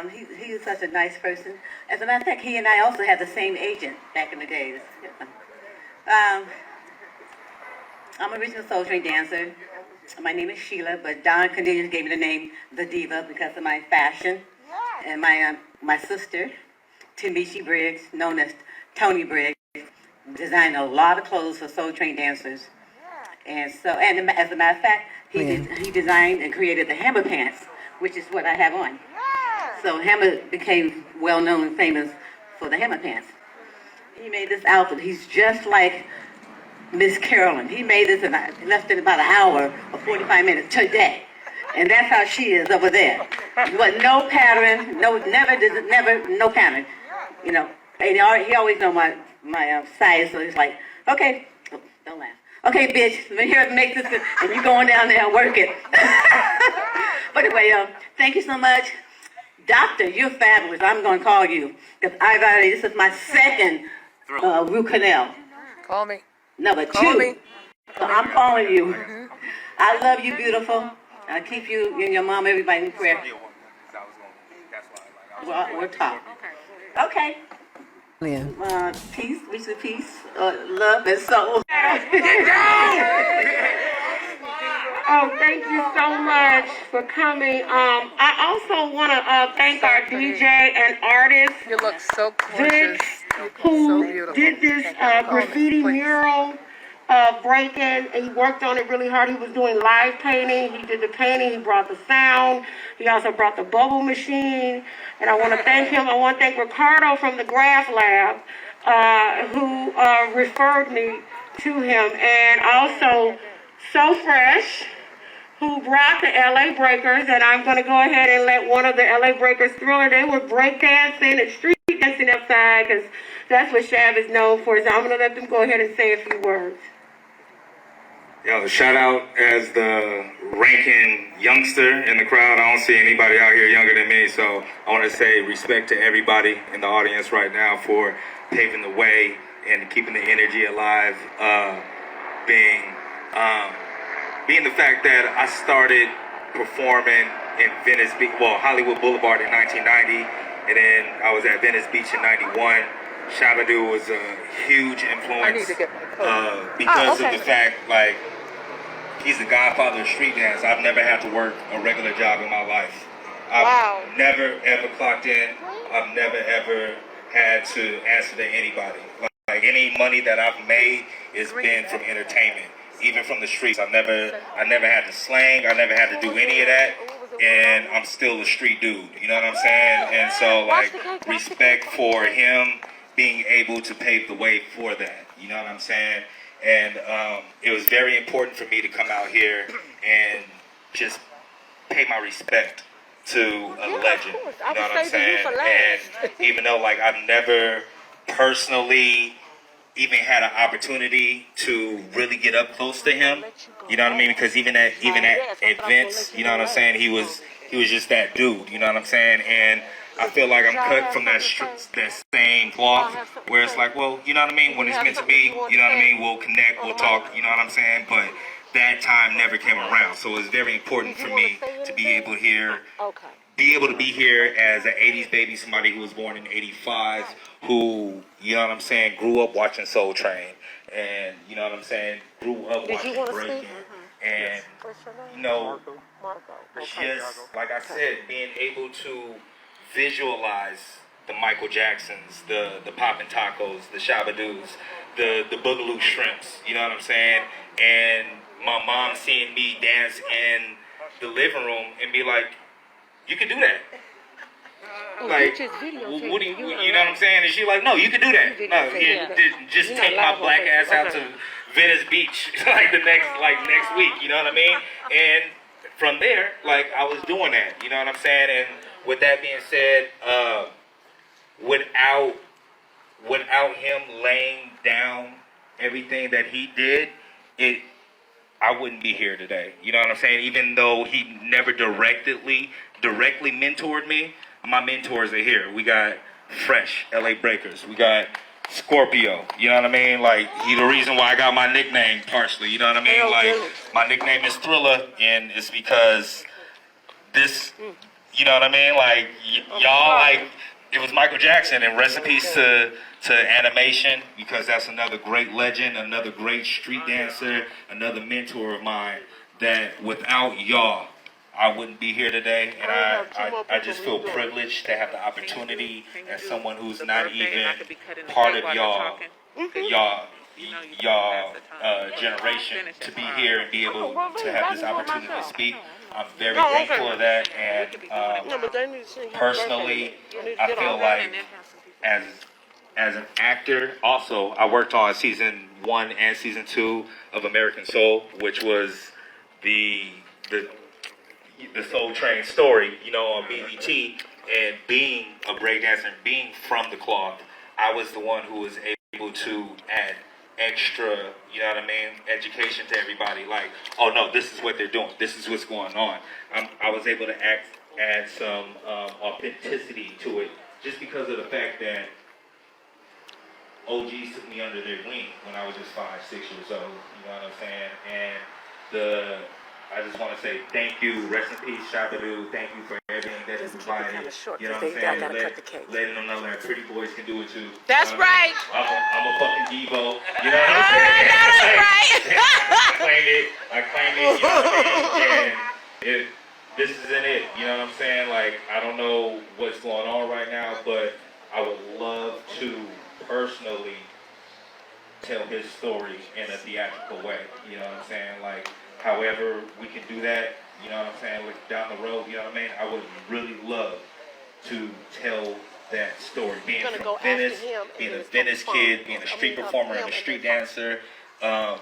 He was such a nice person. As a matter of fact, he and I also had the same agent back in the days. I'm an original Soul Train dancer. My name is Sheila, but Don Conditions gave me the name The Diva because of my fashion. And my sister, Tamishi Briggs, known as Tony Briggs, designed a lot of clothes for Soul Train dancers. And so, and as a matter of fact, he designed and created the Hammer pants, which is what I have on. So Hammer became well known and famous for the Hammer pants. He made this outfit. He's just like Miss Carolyn. He made this and I left it about an hour or 45 minutes today. And that's how she is over there. But no pattern, never, no pattern. You know, and he always know my size, so he's like, okay, oh, don't laugh. Okay, bitch, we're here to make this, and you going down there and work it. But anyway, thank you so much. Doctor, you're fabulous. I'm going to call you. Because this is my second root canal. Call me. Number 2. Call me. So I'm calling you. I love you, beautiful. I keep you and your mom, everybody in prayer. We'll talk. Okay. Peace, reach the peace, love and soul. Oh, thank you so much for coming. I also want to thank our DJ and artist, You look so gorgeous. who did this graffiti mural breaking. He worked on it really hard. He was doing live painting. He did the painting. He brought the sound. He also brought the bubble machine. And I want to thank him. I want to thank Ricardo from the Graph Lab who referred me to him. And also So Fresh, who brought the LA Breakers. And I'm going to go ahead and let one of the LA Breakers through. And they were breakdancing and street dancing outside because that's what Shab is known for. So I'm going to let them go ahead and say a few words. Yo, shout out as the ranking youngster in the crowd. I don't see anybody out here younger than me, so I want to say respect to everybody in the audience right now for paving the way and keeping the energy alive. Being the fact that I started performing in Venice Beach, Hollywood Boulevard in 1990, and then I was at Venice Beach in 91. Shabba-Doo was a huge influence because of the fact, like, he's the Godfather of Street Dance. I've never had to work a regular job in my life. I've never ever clocked in. I've never ever had to answer to anybody. Like any money that I've made has been from entertainment, even from the streets. I never had to slang. I never had to do any of that. And I'm still a street dude. You know what I'm saying? And so, like, respect for him being able to pave the way for that. You know what I'm saying? And it was very important for me to come out here and just pay my respect to a legend. You know what I'm saying? And even though, like, I've never personally even had an opportunity to really get up close to him, you know what I mean? Because even at events, you know what I'm saying, he was just that dude, you know what I'm saying? And I feel like I'm cut from that same cloth where it's like, well, you know what I mean? When it's meant to be, you know what I mean? We'll connect, we'll talk, you know what I'm saying? But that time never came around. So it's very important for me to be able to be here as an 80s baby, somebody who was born in 85, who, you know what I'm saying, grew up watching Soul Train. And, you know what I'm saying, grew up watching breaking. And, you know, just, like I said, being able to visualize the Michael Jacksons, the Poppin' Tacos, the Shabba-Doos, the Boogaloo Shrimps, you know what I'm saying? And my mom seeing me dance in the living room and be like, you can do that. Like, what do you know what I'm saying? And she like, no, you can do that. No, just take my black ass out to Venice Beach like next week, you know what I mean? And from there, like, I was doing that, you know what I'm saying? And with that being said, without him laying down everything that he did, I wouldn't be here today. You know what I'm saying? Even though he never directly mentored me, my mentors are here. We got Fresh, LA Breakers. We got Scorpio. You know what I mean? Like, he the reason why I got my nickname partially. You know what I mean? Like, my nickname is Thriller, and it's because this, you know what I mean? Like, y'all, like, it was Michael Jackson, and recipes to animation, because that's another great legend, another great street dancer, another mentor of mine, that without y'all, I wouldn't be here today. And I just feel privileged to have the opportunity as someone who's not even part of y'all generation to be here and be able to have this opportunity to speak. I'm very thankful for that, and personally, I feel like as an actor, also, I worked on season 1 and season 2 of American Soul, which was the the Soul Train story, you know, on BBT, and being a breakdancer and being from the cloth, I was the one who was able to add extra, you know what I mean, education to everybody. Like, oh no, this is what they're doing. This is what's going on. I was able to add some authenticity to it, just because of the fact that OGs took me under their wing when I was just 5, 6 years old. You know what I'm saying? And I just want to say thank you, rest in peace, Shabba-Doo. Thank you for everything that you provided. You know what I'm saying? Letting them know that pretty boys can do it too. That's right. I'm a fucking Devo. You know what I'm saying? That's right. I claimed it. You know what I mean? And this isn't it. You know what I'm saying? Like, I don't know what's going on right now, but I would love to personally tell his story in a theatrical way. You know what I'm saying? Like, however we can do that, you know what I'm saying, like down the road, you know what I mean? I would really love to tell that story. Being from Venice, being a Venice kid, being a street performer and a street dancer, I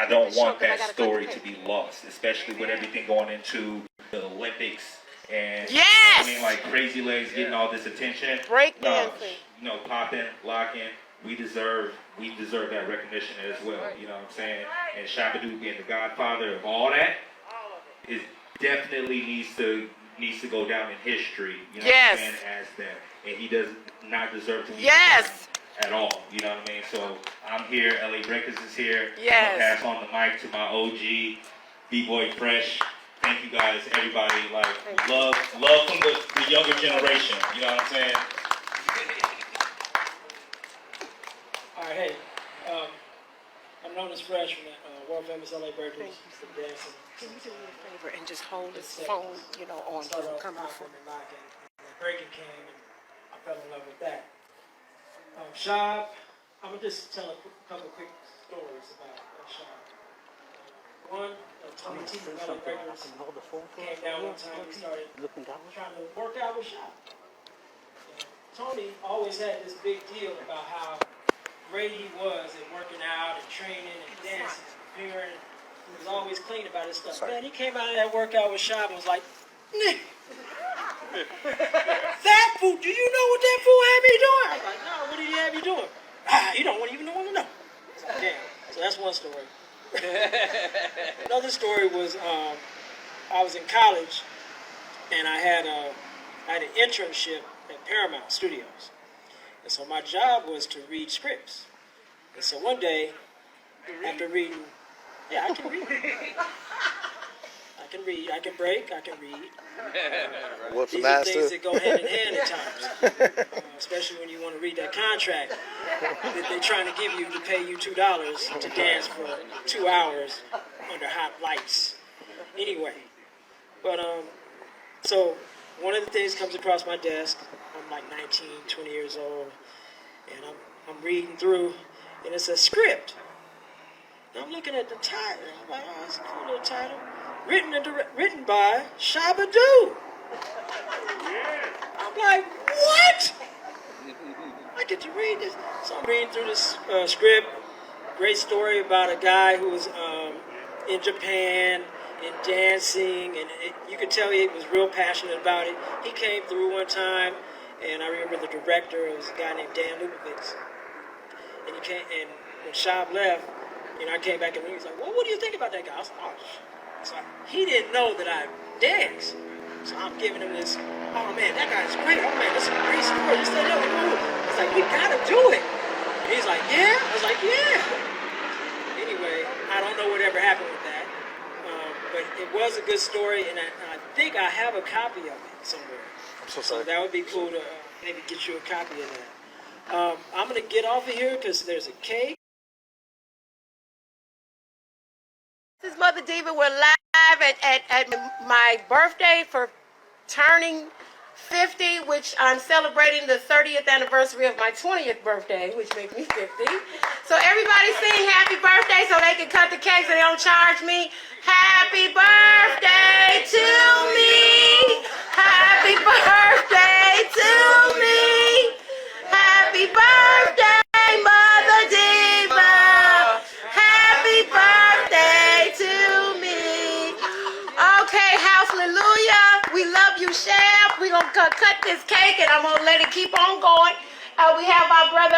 don't want that story to be lost, especially with everything going into the Olympics. And yes! I mean, like Crazy Legs getting all this attention. Breakdancing. You know, popping, locking. We deserve that recognition as well. You know what I'm saying? And Shabba-Doo being the godfather of all that, is definitely needs to go down in history. You know what I'm saying? As that, and he does not deserve to be at all. You know what I mean? So I'm here. LA Breakers is here. I'll pass on the mic to my OG, B-Boy Fresh. Thank you guys, everybody. Like love from the younger generation. You know what I'm saying? All right, hey, I'm known as Fresh from the world famous LA Breakers. Dancing. Can you do me a favor and just hold this phone, you know, on? Come on. And breaking came, and I fell in love with that. Shab, I'm gonna just tell a couple quick stories about Shab. One, Tony T from LA Breakers came down one time. We started trying to work out with Shab. Tony always had this big deal about how great he was at working out and training and dancing and preparing. He was always clean about his stuff. Man, he came out of that workout with Shab and was like, "Nick, that fool, do you know what that fool had me doing?" I was like, "No, what did he have you doing?" You don't even want to know. I was like, damn. So that's one story. Another story was I was in college and I had an internship at Paramount Studios. And so my job was to read scripts. And so one day, after reading, I can read. I can break, I can read. These are things that go hand in hand at times. Especially when you want to read that contract that they're trying to give you to pay you $2 to dance for 2 hours under hot lights. Anyway, but so one of the things comes across my desk. I'm like 19, 20 years old, and I'm reading through, and it's a script. And I'm looking at the title. I'm like, oh, that's a cool little title. Written by Shabba-Doo. I'm like, what? I get to read this. So I'm reading through this script. Great story about a guy who was in Japan and dancing, and you could tell he was real passionate about it. He came through one time, and I remember the director, it was a guy named Dan Lubavitz. And he came, and when Shab left, I came back and he was like, well, what do you think about that guy? I was like, oh, so he didn't know that I danced. So I'm giving him this, oh man, that guy's great. Oh man, this is a great story. This, that, that. I was like, we gotta do it. And he's like, yeah? I was like, yeah. Anyway, I don't know whatever happened with that. But it was a good story, and I think I have a copy of it somewhere. I'm so sorry. So that would be cool to maybe get you a copy of that. I'm going to get off of here because there's a cake. This is Mother Diva. We're live at my birthday for turning 50, which I'm celebrating the 30th anniversary of my 20th birthday, which makes me 50. So everybody sing happy birthday so they can cut the cake so they don't charge me. Happy birthday to me. Happy birthday to me. Happy birthday, Mother Diva. Happy birthday to me. Okay, hallelujah. Chef. We're going to cut this cake, and I'm going to let it keep on going. We have our brother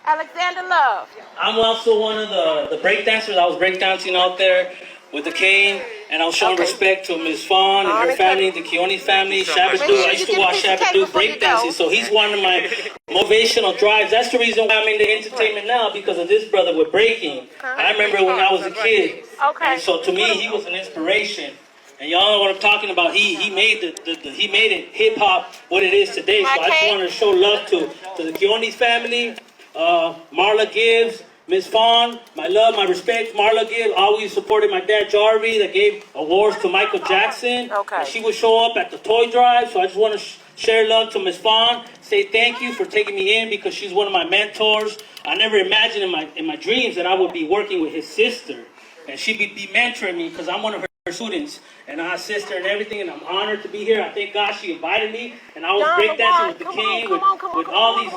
Alexander Love. I'm also one of the break dancers. I was break dancing out there with the cane, and I was showing respect to Ms. Fawn and her family, the Quinones family, Shabba-Doo. I used to watch Shabba-Doo break dancing, so he's one of my motivational drives. That's the reason why I'm in the entertainment now, because of this brother with breaking. I remember when I was a kid, and so to me, he was an inspiration. And y'all know what I'm talking about. He made he made it hip hop what it is today. So I just wanted to show love to the Quinones family, Marla Gibbs, Miss Fawn, my love, my respect. Marla Gibbs always supported my dad Jarvie that gave awards to Michael Jackson. And she would show up at the toy drive. So I just want to share love to Miss Fawn. Say thank you for taking me in because she's one of my mentors. I never imagined in my dreams that I would be working with his sister, and she'd be mentoring me because I'm one of her students, and I assist her and everything, and I'm honored to be here. I thank God she invited me, and I was breakdancing with the king, with all these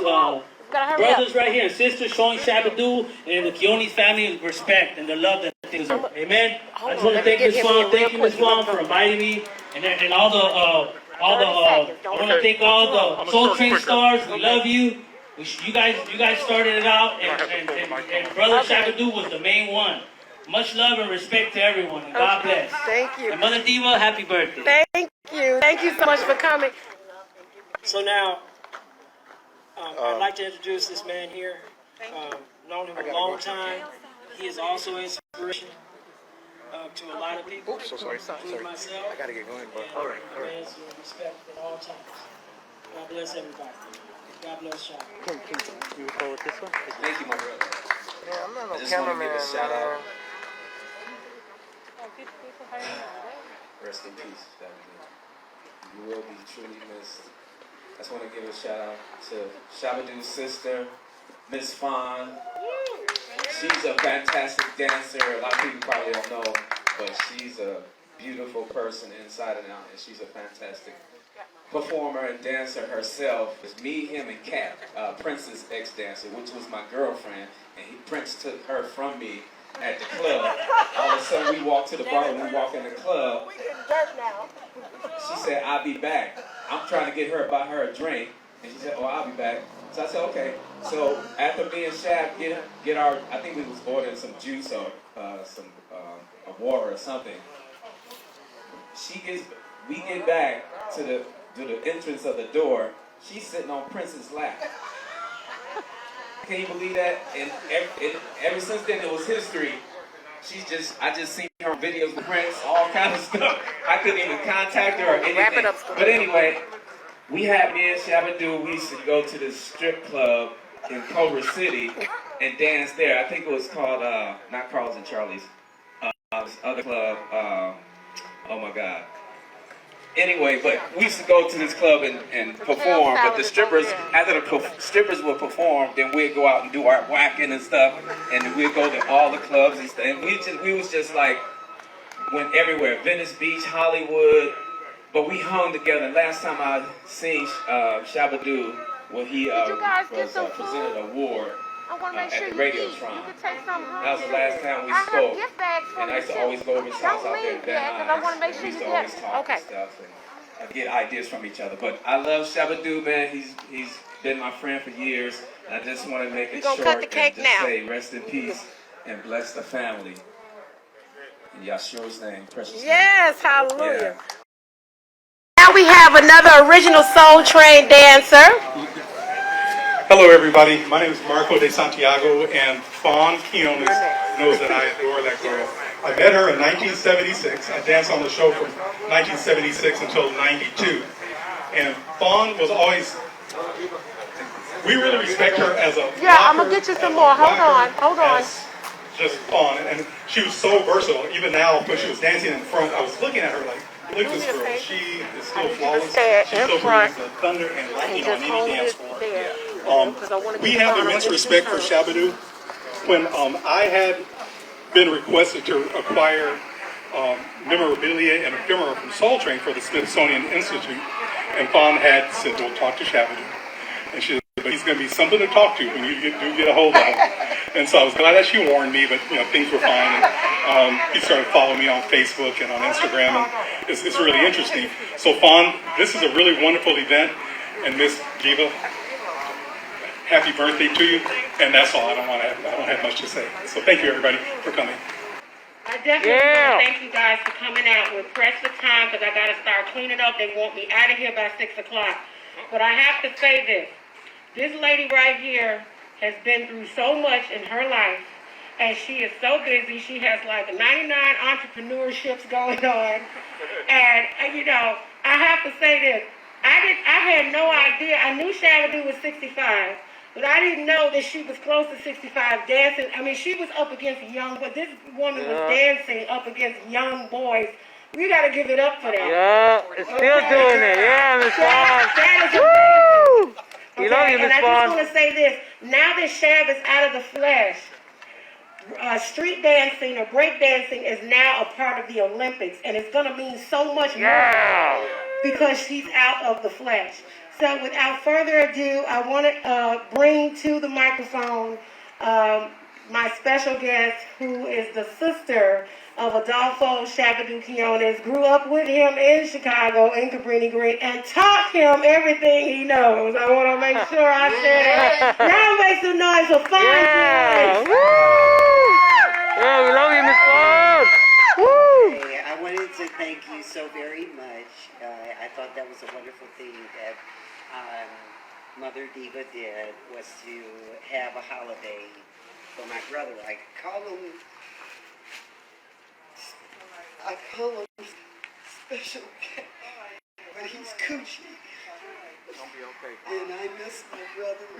brothers right here and sisters showing Shabba-Doo and the Quinones family respect and the love that they deserve. Amen. I just want to thank Ms. Fawn. Thank you, Ms. Fawn, for inviting me, and all the I want to thank all the Soul Train stars. We love you. You guys started it out, and Brother Shabba-Doo was the main one. Much love and respect to everyone, and God bless. Thank you. And Mother Diva, happy birthday. Thank you. Thank you so much for coming. So now, I'd like to introduce this man here. Known him a long time. He is also an inspiration to a lot of people. Oops, so sorry. Including myself. I gotta get going, but all right. Demands your respect at all times. God bless everybody. God bless Sean. Can you record with this one? Thank you, my brother. Yeah, I'm not I just want to give a shout out. Rest in peace, Shabba-Doo. You will be truly missed. I just want to give a shout out to Shabba-Doo's sister, Miss Fawn. She's a fantastic dancer. A lot of people probably don't know, but she's a beautiful person inside and out, and she's a fantastic performer and dancer herself. It's me, him, and Kat, Prince's ex-dancer, which was my girlfriend, and Prince took her from me at the club. All of a sudden, we walk to the bar, and we walk in the club. She said, "I'll be back." I'm trying to get her, buy her a drink, and she said, "Oh, I'll be back." So I said, "Okay." So after me and Shab get our, I think we was ordering some juice or a water or something. We get back to the entrance of the door. She's sitting on Prince's lap. Can you believe that? And ever since then, it was history. I just seen her videos with Prince, all kind of stuff. I couldn't even contact her or anything. But anyway, me and Shabba-Doo, we used to go to this strip club in Culver City and dance there. I think it was called, not Carl's and Charlie's, this other club, oh my God. Anyway, but we used to go to this club and perform, but the strippers, after the strippers would perform, then we'd go out and do our whacking and stuff, and we'd go to all the clubs and stuff, and we was just like, went everywhere, Venice Beach, Hollywood, but we hung together. Last time I seen Shabba-Doo, when he was presented an award at the Radiotron. That was the last time we spoke. And I used to always go over his house out there in Van Nuys. We used to always talk and stuff and get ideas from each other. But I love Shabba-Doo, man. He's been my friend for years. And I just want to make it short and just say rest in peace and bless the family. In Yahshua's name, precious name. Yes, hallelujah. Now we have another original Soul Train dancer. Hello, everybody. My name is Marco de Santiago, and Fawn Quinones knows that I adore that girl. I met her in 1976. I danced on the show from 1976 until 92. And Fawn was always, we really respect her as a Yeah, I'm going to get you some more. Hold on. Just Fawn. And she was so versatile. Even now, when she was dancing in front, I was looking at her like, look at this girl. She is still flawless. She still brings the thunder and lightning on any dance floor. We have immense respect for Shabba-Doo. When I had been requested to acquire memorabilia and ephemera from Soul Train for the Smithsonian Institute, and Fawn had said, "Don't talk to Shabba-Doo." And she said, but he's going to be something to talk to when you do get a hold of him. And so I was glad that she warned me, but things were fine. And he started following me on Facebook and on Instagram, and it's really interesting. So Fawn, this is a really wonderful event, and Miss Diva, happy birthday to you. And that's all. I don't have much to say. So thank you everybody for coming. I definitely want to thank you guys for coming out. We're pressed for time because I got to start cleaning up. They want me out of here by 6 o'clock. But I have to say this. This lady right here has been through so much in her life, and she is so busy. She has like 99 entrepreneurships going on. And, I have to say this. I had no idea. I knew Shabba-Doo was 65. But I didn't know that she was close to 65 dancing. I mean, she was up against young, but this woman was dancing up against young boys. We got to give it up for that. Yeah, it's still doing it. Yeah, Miss Fawn. That is amazing. We love you, Miss And I Fawn. just want to say this. Now that Shab is out of the flesh, street dancing or break dancing is now a part of the Olympics. And it's going to mean so much more because she's out of the flesh. So without further ado, I want to bring to the microphone my special guest, who is the sister of Adolfo Shabba-Doo Quinones, grew up with him in Chicago, in Cabrini Green, and taught him everything he knows. I want to make sure I say that. Now make some noise for Fawn. Yeah, we love you, Miss Fawn. Hey, I wanted to thank you so very much. I thought that was a wonderful thing that Mother Diva did, was to have a holiday for my brother. I call him Special K, but he's Coochie. And I miss my brother.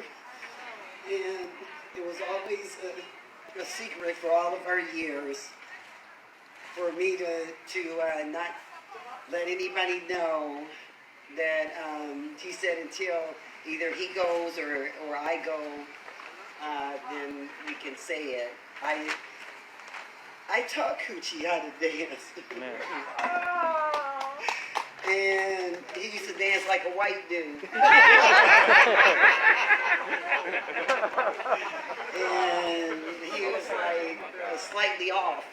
And it was always a secret for all of our years for me to not let anybody know that he said until either he goes or I go, then we can say it. I taught Coochie how to dance. And he used to dance like a white dude. And he was like slightly off,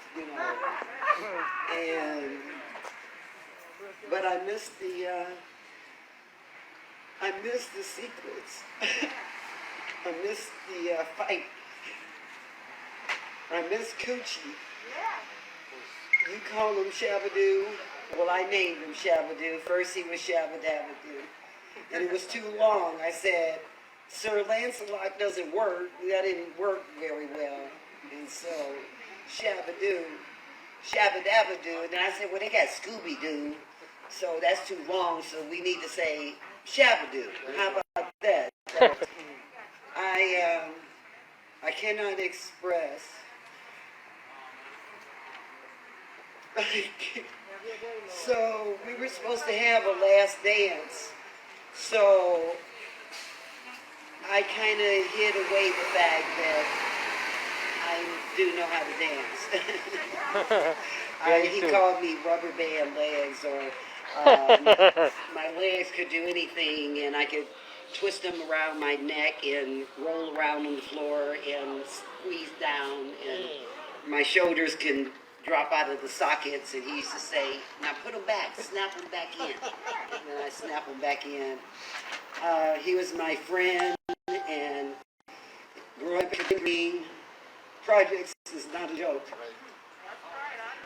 but I missed the secrets. I miss the fight. I miss Coochie. You call him Shabba-Doo. Well, I named him Shabba-Doo. First he was Shabba-Dabba-Doo. And it was too long. I said, Sir Lancelot doesn't work. That didn't work very well. And so, Shabba-Doo, Shabba-Dabba-Doo. And then I said, well, they got Scooby-Doo. So that's too long, so we need to say Shabba-Doo. How about that? I cannot express. So we were supposed to have a last dance. So I kind of hid away the fact that I do know how to dance. He called me rubber band legs, or my legs could do anything, and I could twist them around my neck and roll around on the floor and squeeze down, and my shoulders can drop out of the sockets. And he used to say, now put them back, snap them back in. And then I snap them back in. He was my friend, and growing up in Green projects is not a joke.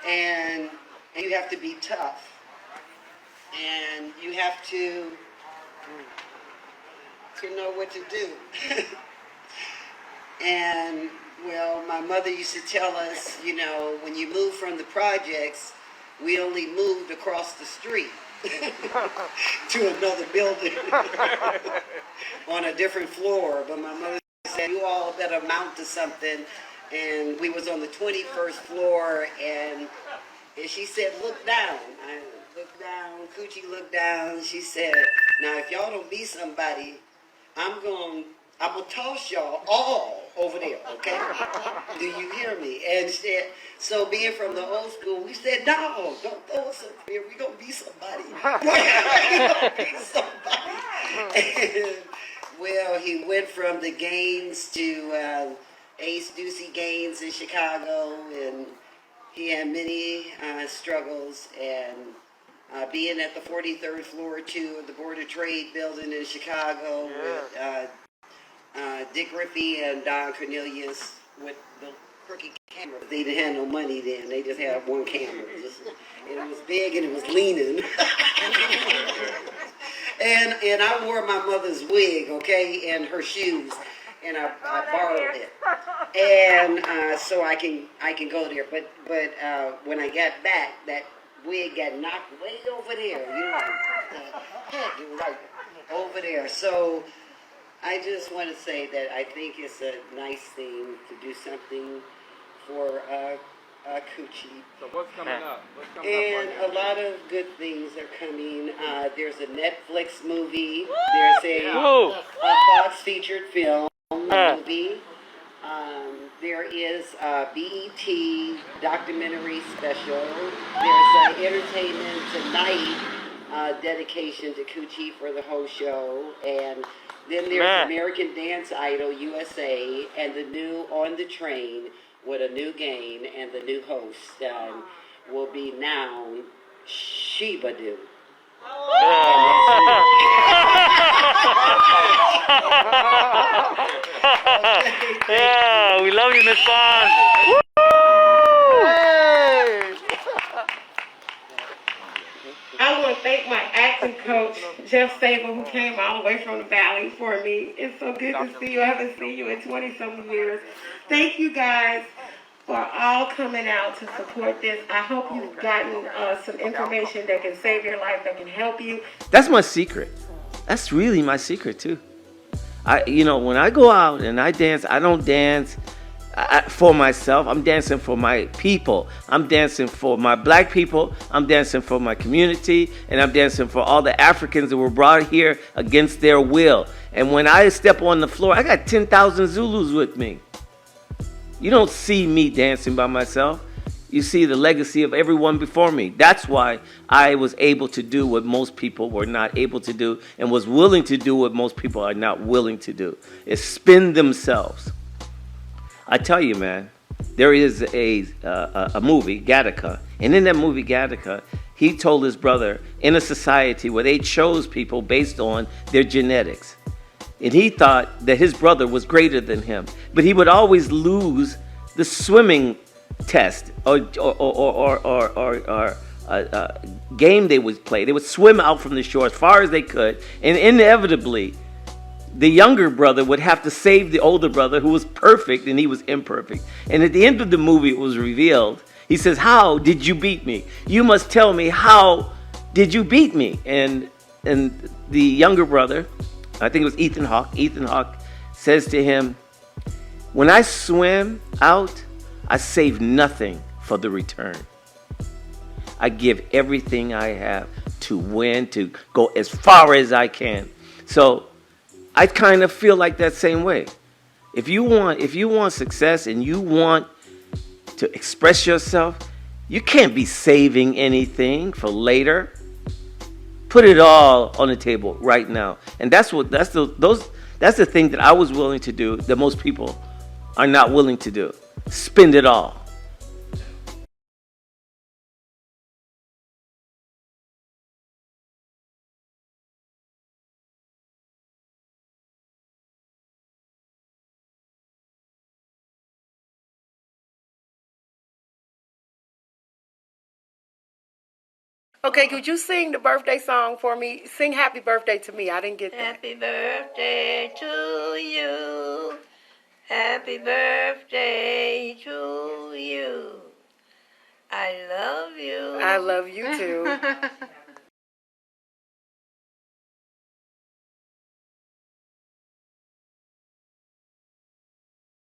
And you have to be tough. And you have to know what to do. And, well, my mother used to tell us, when you move from the projects, we only moved across the street to another building on a different floor. But my mother said, you all better mount to something. And we was on the 21st floor, and she said, look down. I looked down, Coochie looked down. She said, now if y'all don't be somebody, I'm gonna toss y'all all over there, okay? Do you hear me? And so being from the old school, we said, no, don't throw us up here. We're gonna be somebody. We're gonna be somebody. And Well, he went from the Gaines to Ace Ducey Gaines in Chicago, and he had many struggles, and being at the 43rd floor, too, of the Board of Trade building in Chicago with Dick Rippey and Don Cornelius with the crooked camera. They didn't have no money then. They just had one camera. And it was big and it was leaning. and I wore my mother's wig, okay, and her shoes. And I borrowed it. And so I can go there. But when I got back, that wig got knocked way over there. You know, heck, it was like over there. So I just want to say that I think it's a nice thing to do something for Coochie. So what's coming up? And a lot of good things are coming. There's a Netflix movie. There's a Fox featured film movie. There is a BET documentary special. There's an Entertainment Tonight dedication to Coochie for the whole show. And then there's American Dance Idol USA and the new On the Train with a new game, and the new host will be now Shabba-Doo. Yeah, we love you, Miss Fawn. I want to thank my acting coach, Jeff Sable, who came all the way from the Valley for me. It's so good to see you. I haven't seen you in 20-something years. Thank you guys for all coming out to support this. I hope you've gotten some information that can save your life, that can help you. That's my secret. That's really my secret too. When I go out and I dance, I don't dance for myself. I'm dancing for my people. I'm dancing for my black people. I'm dancing for my community. And I'm dancing for all the Africans that were brought here against their will. And when I step on the floor, I got 10,000 Zulus with me. You don't see me dancing by myself. You see the legacy of everyone before me. That's why I was able to do what most people were not able to do, and was willing to do what most people are not willing to do, is spin themselves. I tell you, man, there is a movie, Gattaca, and in that movie, Gattaca, he told his brother, in a society where they chose people based on their genetics, and he thought that his brother was greater than him, but he would always lose the swimming test or game they would play. They would swim out from the shore as far as they could, and inevitably, the younger brother would have to save the older brother, who was perfect and he was imperfect. And at the end of the movie, it was revealed. He says, "How did you beat me? You must tell me, how did you beat me?" And the younger brother, I think it was Ethan Hawke says to him, "When I swim out, I save nothing for the return. I give everything I have to win, to go as far as I can." So I kind of feel like that same way. If you want success and you want to express yourself, you can't be saving anything for later. Put it all on the table right now. And that's the thing that I was willing to do that most people are not willing to do. Spend it all. Okay, could you sing the birthday song for me? Sing Happy Birthday to me. I didn't get that. Happy birthday to you. Happy birthday to you. I love you. I love you too.